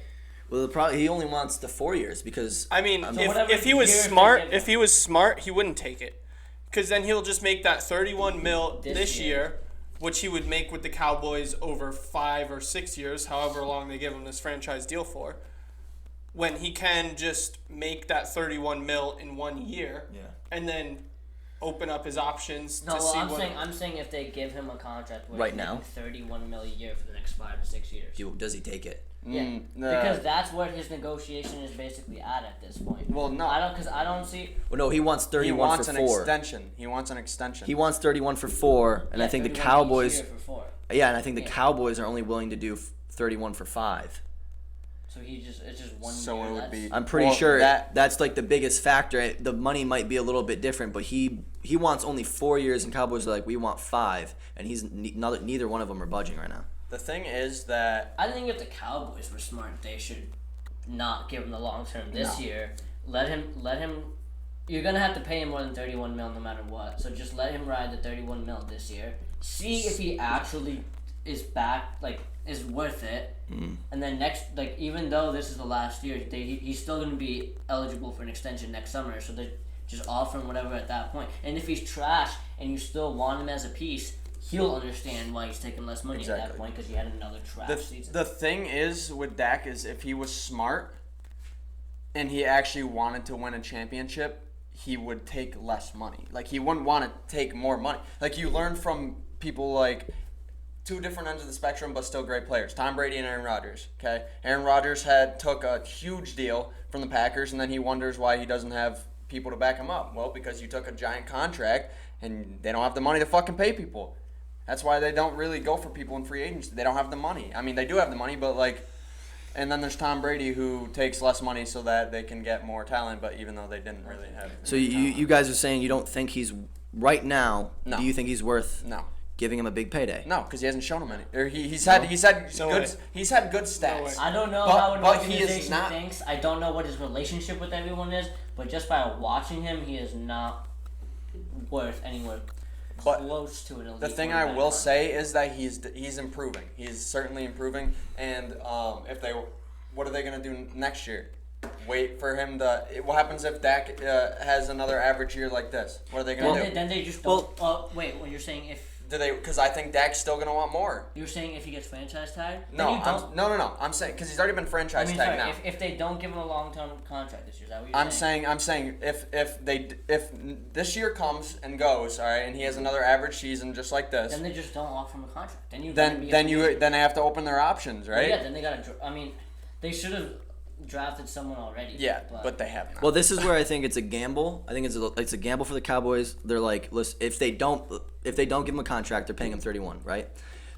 Well, he only wants the 4 years because I mean, I'm- So whatever if he was years they smart, give if him. he was smart, he wouldn't take it, because then he'll just make that 31 mil This this year. year, which he would make with the Cowboys over 5 or 6 years, however long they give him this franchise deal for. When he can just make that 31 mil in 1 year, Yeah. and then open up his options No, to well, see I'm what. saying if they give him a contract where Right he's now? making 31 mil a year for the next 5 to 6 years. does he take it? Yeah, because that's what his negotiation is basically at this point. Well, no. I don't see. Well, no, he wants He 31 wants for an 4. extension. He wants an extension. He wants 31 for 4, and I think the 31 each Cowboys. year for 4. Yeah, and I think the Yeah. Cowboys are only willing to do 31 for 5. So it's just 1 So year. it would That's- be- I'm pretty Well, sure that- that's like the biggest factor. The money might be a little bit different, but he wants only 4 years, and Cowboys are like, we want 5, and neither one of them are budging right now. The thing is that I think if the Cowboys were smart, they should not give him the long term this No. year. Let him. You're gonna have to pay him more than 31 mil no matter what. So just let him ride the 31 mil this year. See if he actually is back, is worth it. And then even though this is the last year, he's still gonna be eligible for an extension next summer. So they just offer him whatever at that point. And if he's trash and you still want him as a piece, he'll understand why he's taking less money at that Exactly. point because he had another trash season. the thing is with Dak is if he was smart and he actually wanted to win a championship, he would take less money. Like he wouldn't want to take more money. Like you learn from people like two different ends of the spectrum, but still great players. Tom Brady and Aaron Rodgers. Okay, Aaron Rodgers took a huge deal from the Packers, and then he wonders why he doesn't have people to back him up. Well, because you took a giant contract and they don't have the money to fucking pay people. That's why they don't really go for people in free agency. They don't have the money. I mean, they do have the money, but like, and then there's Tom Brady who takes less money so that they can get more talent, but even though they didn't really have So you guys are saying you don't think he's right now? No. Do you think he's worth No. giving him a big payday? No, because he hasn't shown him any. Or he's had way. he's had good stats. way. I don't know But- how an but he is organization not- thinks. I don't know what his relationship with everyone is, but just by watching him, he is not worth anywhere But close to an elite. The thing I quarterback will contract. say is that he's improving. He's certainly improving. And what are they gonna do next year? Wait for him to. What happens if Dak has another average year like this? What are they gonna do? Then they just don't. Wait, when you're saying if Do they? Because I think Dak's still gonna want more. you're saying if he gets franchise tagged, No, then you don't. no. I'm saying because he's already been I franchise mean, tagged sorry, now. if they don't give him a long-term contract this year, is that what you're saying? I'm saying if this year comes and goes, all right, and he has another average season just like this, Then they just don't offer him a contract. Then you. then they have to open their options, right? Yeah, then they gotta. I mean, they should have drafted someone already. Yeah, but they have not. Well, this is where I think it's a gamble. I think it's a gamble for the Cowboys. They're like, listen, if they don't give him a contract, they're paying him 31, right?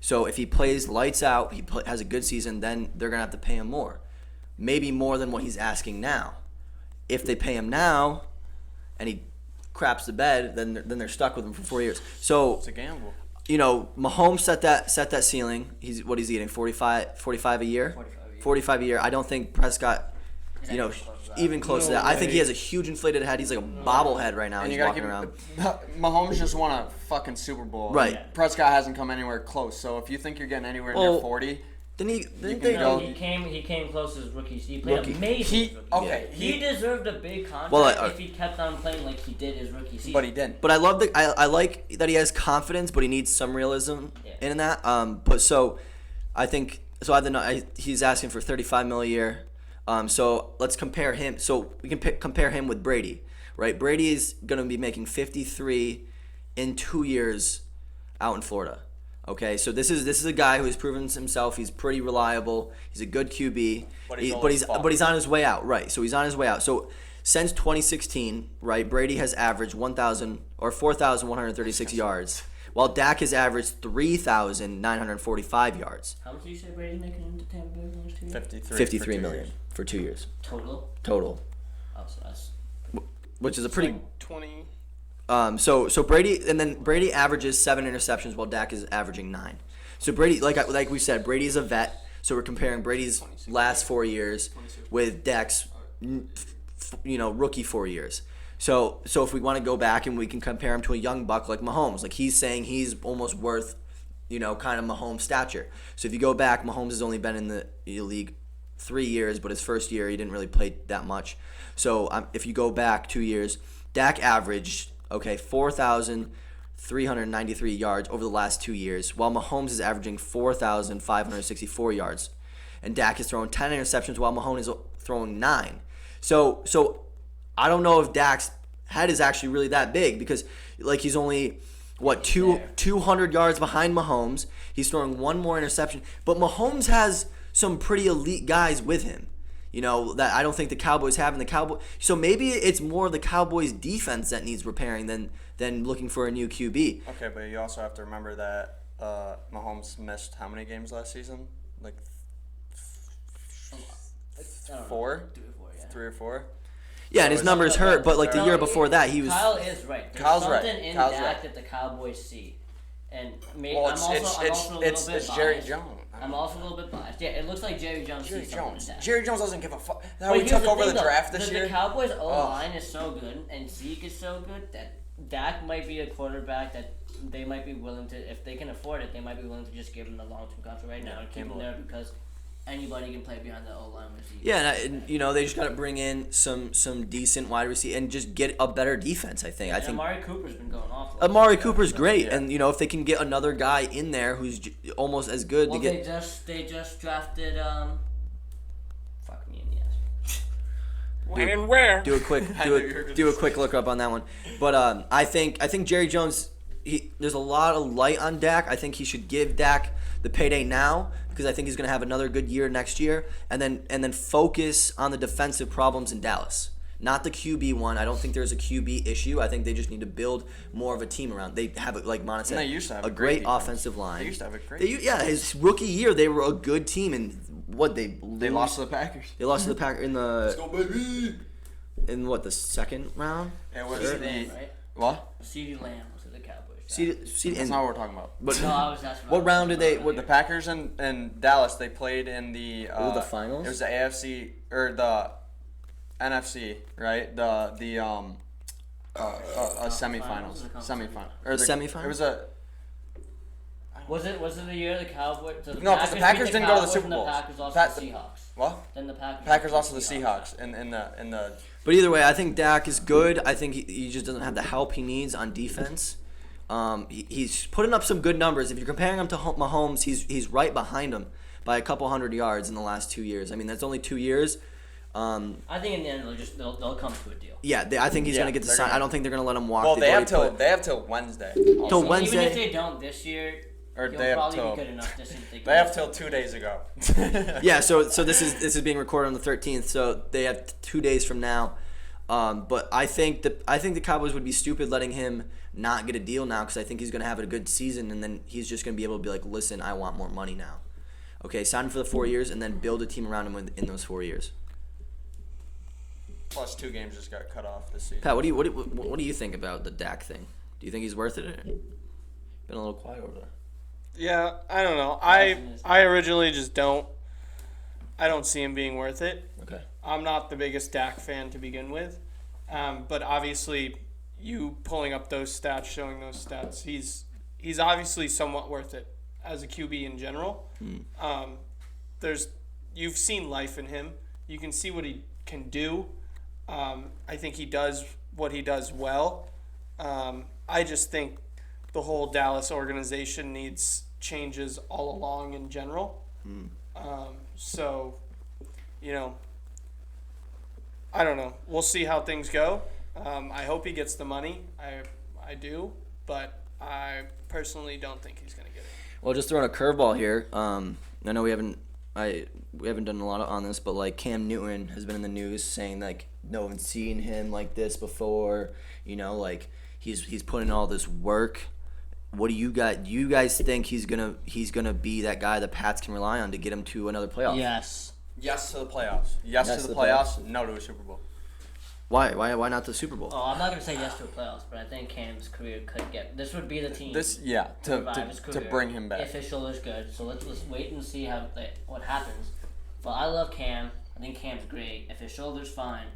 So if he plays lights out, has a good season, then they're gonna have to pay him more, maybe more than what he's asking now. If they pay him now, and he craps the bed, then they're stuck with him for 4 years. So it's a gamble. you know, Mahomes set that ceiling. He's eating 45 a year. 45 a year. I don't think Prescott, you know, even close to that. I think he has a huge inflated head. He's like a bobblehead right now. And He's you gotta walking keep around. Mahomes just won a fucking Super Bowl. Right. And Prescott hasn't come anywhere close. So if you think you're getting anywhere near Well, 40, Didn't can they go- He came close as rookie. He played Rookie. amazing. he as rookie. okay. He deserved a big contract Well, if he kept on playing like he did his rookie season. But he didn't. But I love I like that he has confidence, but he needs some realism Yeah. in that. But so I think so. He's asking for 35 mil a year. So let's compare him. So we can compare him with Brady, right? Brady is gonna be making 53 in 2 years out in Florida. Okay, so this is a guy who has proven himself. He's pretty reliable. He's a good QB. But he's But he's on his way out, right? So he's on his way out. So since 2016, right, Brady has averaged 4,136 yards, while Dak has averaged 3,945 yards. How much did you say Brady's making into Tampa Bay in the last 2 years? 53 million for 2 years Total. total, Oh, so that's which is a pretty. 20. So Brady averages 7 interceptions while Dak is averaging 9. So Brady, like we said, Brady is a vet. So we're comparing Brady's last 4 years with Dak's, rookie 4 years. So if we want to go back and we can compare him to a young buck like Mahomes, like he's saying he's almost worth, kind of Mahomes stature. So if you go back, Mahomes has only been in the league 3 years, but his first year he didn't really play that much. So if you go back 2 years, Dak averaged 4,393 yards over the last 2 years, while Mahomes is averaging 4,564 yards, and Dak is throwing 10 interceptions while Mahomes is throwing 9. So I don't know if Dak's head is actually really that big because he's only 200 yards behind Mahomes. He's throwing one more interception, but Mahomes has some pretty elite guys with him. That I don't think the Cowboys have. So maybe it's more the Cowboys' defense that needs repairing than looking for a new QB. Okay, but you also have to remember that Mahomes missed how many games last season? Like I don't know. 4, 3 or 4, yeah. 3 or 4. Yeah, and his numbers hurt, but the year before that, he was. Kyle is right. There's Kyle's something right. in Kyle's Dak right. that the Cowboys see, and maybe Well, I'm also a little bit it's Jerry biased. Jones. I'm also a little bit biased. Yeah, it looks like Jerry Jones Jerry sees something in Jones. Dak. Jerry Jones doesn't give a fuck. How But he here's took the over thing, the though. draft this year. The Cowboys' O-line is so good, and Zeke is so good that Dak might be a quarterback that they might be willing to, if they can afford it, they might be willing to just give him the long-term contract right now and keep him there because anybody can play behind the O-line with Zeke. Yeah, and they just got to bring in some decent wide receiver and just get a better defense. I think. And Amari Cooper's been going off. Amari Cooper's great, yeah. and if they can get another guy in there who's almost as good Well, to get. they just drafted fuck me in the ass. When and where? Do a quick look up on that one. But I think Jerry Jones. There's a lot of light on Dak. I think he should give Dak the payday now because I think he's going to have another good year next year, and then focus on the defensive problems in Dallas. not the QB one. I don't think there's a QB issue. I think they just need to build more of a team around. They have, like Mana said, And they used to have a a great great defense. offensive line. They used to have a great his rookie year, they were a good team, and what they lost to the Packers. They lost to the Packers in the Go baby. in what, the second round. It was CeeDee the Lamb, right? what? CeeDee Lamb was at the Cowboys. See, That's not what we're talking about. but No, I was that's what round did they? The Packers and Dallas, they played in the the finals? It was the AFC or the NFC, right? The semifinals, semifinal or the Semifinal? It was a Was it the year the Cowboys? So No, 'cause the Packers beat didn't go to the Cowboys Super and the Bowls. Packers lost Pat- to the Seahawks. what? Then the Packers lost to the Seahawks in the. But either way, I think Dak is good. I think he just doesn't have the help he needs on defense. He's putting up some good numbers. If you're comparing him to Mahomes, he's right behind him by a couple hundred yards in the last 2 years. I mean, that's only 2 years. I think in the end they'll come to a deal. Yeah, I think he's Yeah, gonna get the they're sign. gonna- I don't think they're gonna let him walk. Well, They've they have already till put- Wednesday. Till Even Wednesday. if they don't this year, Or he'll they have probably till be good enough this year. they have till 2 days ago. Yeah, so this is being recorded on the 13th, so they have 2 days from now. But I think the Cowboys would be stupid letting him not get a deal now, because I think he's gonna have a good season, and then he's just gonna be able to be like, listen, I want more money now. Okay, sign him for the 4 years, and then build a team around him in those 4 years. Plus 2 games just got cut off this season. Pat, what do you think about the Dak thing? Do you think he's worth it? Been a little quiet over there. Yeah, I don't know. I originally just don't. I don't see him being worth it. Okay. I'm not the biggest Dak fan to begin with, but obviously, you pulling up those stats, showing those stats, he's obviously somewhat worth it as a QB in general. You've seen life in him. You can see what he can do. I think he does what he does well. I just think the whole Dallas organization needs changes all along in general. So, I don't know. We'll see how things go. I hope he gets the money. I do, but I personally don't think he's going to get it. Well, just throwing a curveball here. I know we haven't done a lot on this, but like Cam Newton has been in the news saying like no one's seen him like this before. Like he's putting all this work. What do you got? Do you guys think he's gonna be that guy the Pats can rely on to get him to another playoff? Yes. Yes to the playoffs. Yes to the playoffs. No to a Super Bowl. Why not the Super Bowl? Oh, I'm not gonna say yes to a playoffs, but I think Cam's career could get. This would be the team. To revive his career bring him back. If his shoulder's good, so let's wait and see what happens. But I love Cam. I think Cam's great. If his shoulder's fine,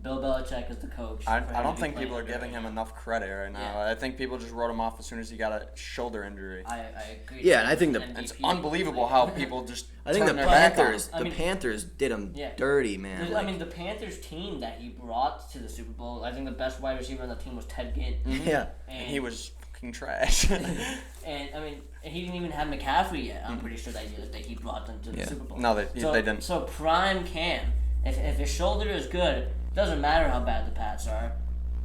Bill Belichick is the coach. I for him don't to be think playing people are under giving him enough credit right now. Yeah. I think people just wrote him off as soon as he got a shoulder injury. I agree. Yeah, and I think It's MVP unbelievable how people just I think turn the their back on Panthers, him. Panthers did him Yeah. dirty, man. I mean, the Panthers team that he brought to the Super Bowl, I think the best wide receiver on the team was Ted Ginn. Yeah. And He was fucking trash. And I mean, he didn't even have McCaffrey yet. I'm pretty sure that he brought them to the Yeah. Super Bowl. No, they didn't. So prime Cam, if his shoulder is good, doesn't matter how bad the Pats are.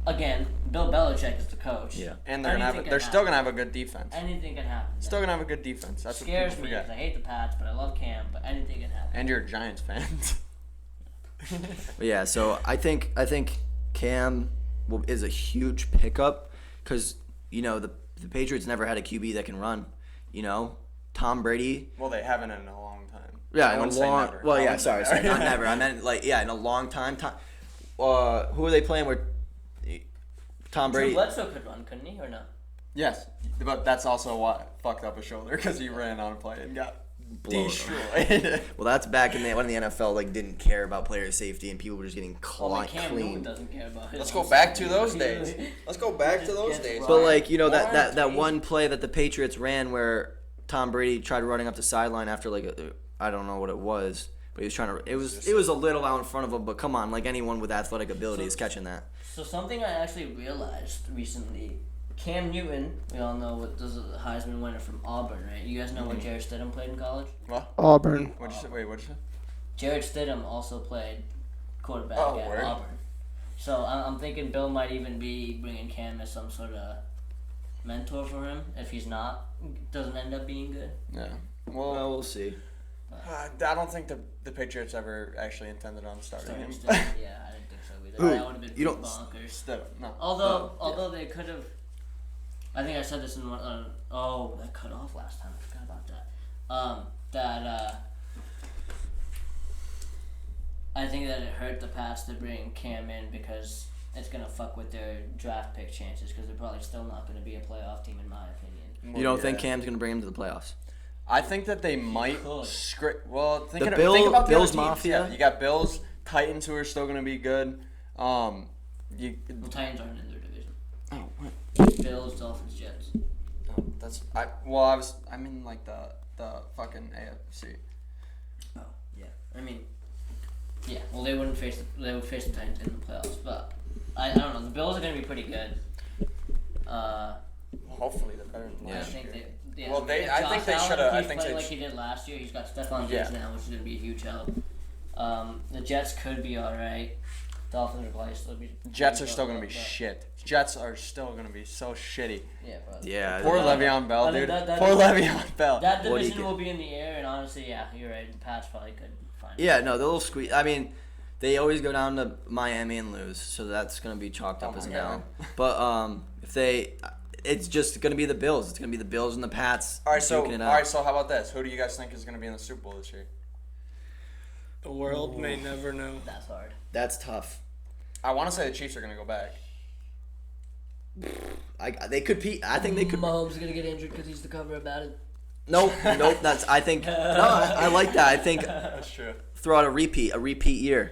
Again, Bill Belichick is the coach. Yeah. And Anything they're can still gonna happen. have a good defense. Anything can happen. Still gonna have a good defense. That's what people Scares me forget. because I hate the Pats, but I love Cam. But anything can happen. And you're a Giants fan. But yeah, so I think Cam is a huge pickup because the Patriots never had a QB that can run. Tom Brady. Well, they haven't in a long time. Yeah, I in a wouldn't say long. never. Well, I yeah, wouldn't say sorry, not never. I meant in a long time. Who are they playing with? Tom Drew Brady. Bledsoe could run, couldn't he, or no? Yes, but that's also what fucked up his shoulder because he ran on a play and got destroyed. Well, that's back when the NFL didn't care about player safety and people were just getting Only Cam Newton clean. doesn't care about his Let's go own back to safety. those days. Let's go back to those Gets days. run. But that Warren that Tate. one play that the Patriots ran where Tom Brady tried running up the sideline after I don't know what it was, but he was trying to. It was a little out in front of him, but come on, anyone with athletic ability is catching that. So something I actually realized recently, Cam Newton, we all know what this is a Heisman winner from Auburn, right? You guys know where Jarrett Stidham played in college? What? Auburn. What'd you say? Wait, what'd you say? Jarrett Stidham also played quarterback Oh, at word. Auburn. So I'm thinking Bill might even be bringing Cam as some sort of mentor for him if he's doesn't end up being good. Yeah. Well, Well, we'll see. I don't think the Patriots ever actually intended on starting him. Stidham, yeah, I didn't think so either. Who? That would have been You don't- bonkers. No. Although they could have, I think I said this in one. That cut off last time. I forgot about that. I think that it hurt the Pats to bring Cam in because it's gonna fuck with their draft pick chances because they're probably still not gonna be a playoff team in my opinion. You don't think Cam's gonna bring him to the playoffs? I think that they might could. script. Well, think The about the Bills other teams. Mafia? Yeah, you got Bills, Titans, who are still going to be good. The Titans aren't in their division. Oh, what? Bills, Dolphins, Jets. I'm in like the fucking AFC. Oh yeah. I mean, yeah. Well, they would face the Titans in the playoffs, but I don't know. The Bills are gonna be pretty good. Hopefully, they're better than I last think year. they. Yeah, Well, if I think Josh they Allen shoulda- I keeps think playing they like he did last year. He's got Stephon Yeah. Diggs now, which is gonna be a huge help. The Jets could be all right. Dolphins are probably still be. Jets are still going to be shit. Jets are still going to be so shitty. Yeah, but Yeah. Poor Yeah. Le'Veon Bell, I mean, dude. that- Poor Le'Veon Bell. that What do you division get? will be in the air, and honestly, yeah, you're right. The Pats probably could find. Yeah, no, they'll squeeze. I mean, they always go down to Miami and lose, so that's gonna be chalked up Oh as a my down. God. But if they, it's just gonna be the Bills. It's gonna be the Bills and the Pats. All right, duking it out. so how about this? Who do you guys think is going to be in the Super Bowl this year? The world may never know. That's hard. That's tough. I want to say the Chiefs are going to go back. They could. I think they could. Mahomes is gonna get injured because he's the cover about it. Nope. That's. I think. No, I like that. I think That's true. throw out a repeat year.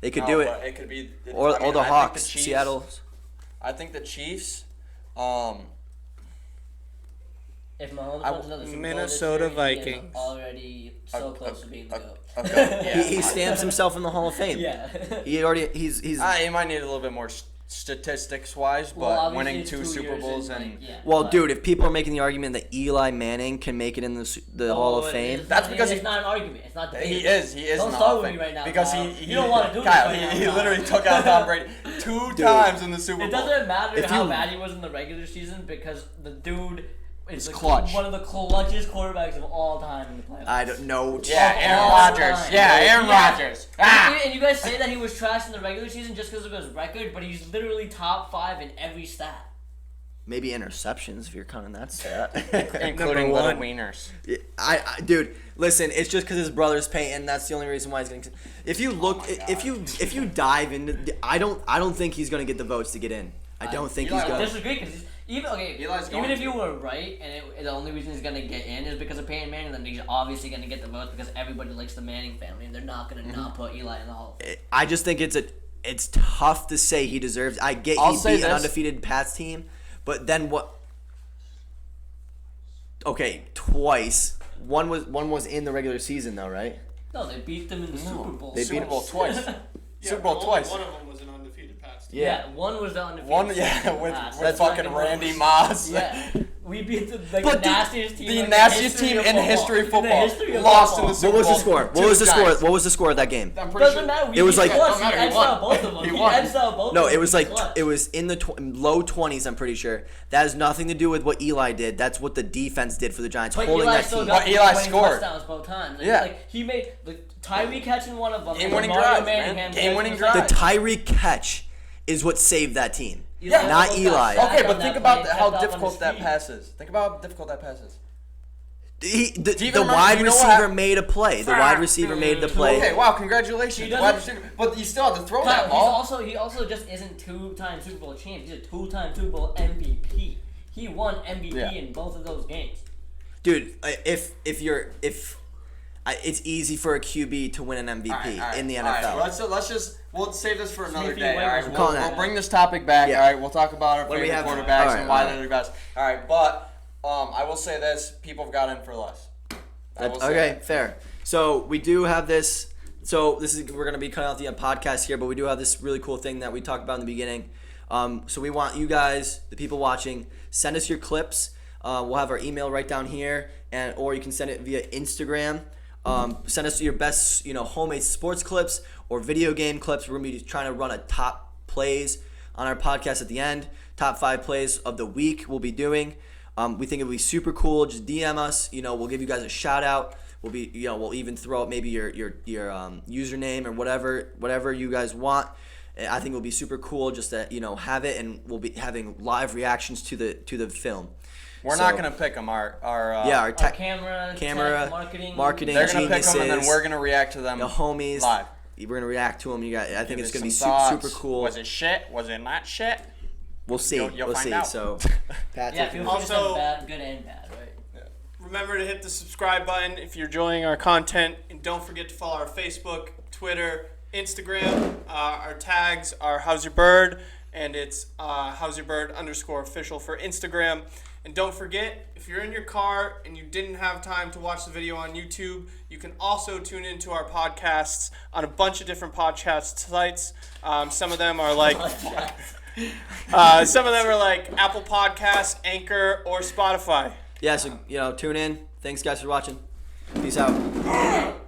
They could do it. But it could be. Or I mean, the I think Hawks, Chiefs- Seattle. I think the Chiefs. If Mahomes I- wins another Super Bowl Minnesota this year, he is Vikings. already so close to being the GOAT. Okay, yeah. He stamps himself in the Hall of Fame. Yeah. He's. He might need a little bit more statistics wise, but Well, obviously winning it's 2 2 Super years Bowls and, and like, yeah, Well, but- dude, if people are making the argument that Eli Manning can make it in the Hall of Oh, Fame, it's That's not- because it's he- not an argument. It's not debatable. he is Don't in the start Hall of with Fame me right now, because Kyle. he You don't wanna do this Kyle, right now, he Kyle. literally took out Tom Brady 2 times in the Super Bowl. It doesn't matter If how you- bad he was in the regular season because the dude is He's the clutch. one of the clutchest quarterbacks of all time in the playoffs. I don't know. Yeah, Aaron all Rodgers. time. Yeah, Aaron Yeah. Rodgers. And you guys say that he was trash in the regular season just because of his record, but he's literally top 5 in every stat. Maybe interceptions if you're counting that stat. Including Number little one. wieners. Dude, listen, it's just because his brother's Peyton. That's the only reason why he's getting. If you look, if you dive into, I don't think he's gonna get the votes to get in. I don't think Eli he's I gonna. disagree because Eli's going even if to. you were right and the only reason he's gonna get in is because of Peyton Manning, then he's obviously gonna get the votes because everybody likes the Manning family and they're not gonna Mm-hmm. not put Eli in the Hall of Fame. I just think it's tough to say he deserves. I get I'll he say beat an this. undefeated Pats team, but then what? Okay, twice. One was in the regular season though, right? No, they beat them in the Super Bowl. They Super beat- Bowl twice. Yeah, Super but Bowl only twice. One of them was an undefeated Pats team. Yeah, one was the undefeated. One, Super yeah, Bowl with, Pats. with That's fucking fucking Randy worse. Moss. Yeah, we beat the But the- nastiest team. The in nastiest history team of in football. history of In the football. history of Lost football. in the Super What was the Bowl score? to What was the score? Giants. What was the score of that game? I'm pretty Doesn't sure. matter. We It was beat like- the Bucks. Doesn't matter, He he edged won. out both of them. He He won. edged out both No, of it them. was He like clutch. it was in the low 20s. I'm pretty sure. That has nothing to do with what Eli did. That's what the defense did for the Giants, But holding Eli that still team. got But Eli 20 scored. touchdowns both times. Like, Yeah. like he made the Tyreek catching one of them. Game-winning Mario drives, Manningham man. catching Game-winning the drives. The second. Tyreek catch is what saved that team. Eli not almost Eli. got sacked Okay, on but that think play, about kept how up on difficult his that feet. pass is. Think about how difficult that pass is. The you even remember- wide you know what receiver happened? made a play. The wide receiver made the play. Okay, wow, congratulations. He doesn't- Wide receiver. But you still have to throw Kyle, that ball. he also just isn't 2-time Super Bowl champ. He's a 2-time Super Bowl MVP. He won MVP Yeah. in both of those games. Dude, it's easy for a QB to win an MVP in the NFL. All right, let's just we'll save this for another Sneaky day. All right, waivers. Call we'll that. bring this topic back. Yeah. All right, we'll talk about our What do we favorite have? quarterbacks All right, and why all right. they're the best. All right, but I will say this: people have got in for less. I will say Okay, that. fair. So we do have this. So we're gonna be cutting out the podcast here, but we do have this really cool thing that we talked about in the beginning. So we want you guys, the people watching, send us your clips. We'll have our email right down here, or you can send it via Instagram. Send us your best, homemade sports clips or video game clips. We're gonna be trying to run a top plays on our podcast at the end. Top 5 plays of the week we'll be doing. We think it would be super cool. Just DM us. We'll give you guys a shout out. We'll even throw out maybe your username or whatever you guys want. I think it will be super cool just to have it, and we'll be having live reactions to the film. We're So- not gonna pick them. Our Our Our tech, camera, camera, tech, marketing They're gonna pick geniuses, them, and then we're gonna react to them the homies. live. We're gonna react to them. You guys, I think Give it's us gonna be some super, thoughts. super cool. Was it shit? Was it not shit? We'll see. You'll we'll find see. out. So, Patrick, Yeah, feel free to Also- send bad, good and bad, right? Remember to hit the subscribe button if you're enjoying our content, and don't forget to follow our Facebook, Twitter, Instagram. Our tags are How's Your Bird, and it's How's Your Bird _official for Instagram. And don't forget, if you're in your car and you didn't have time to watch the video on YouTube, you can also tune into our podcasts on a bunch of different podcast sites. Some of them are like Apple Podcasts, Anchor, or Spotify. yeah. So tune in. Thanks, guys, for watching. Peace out.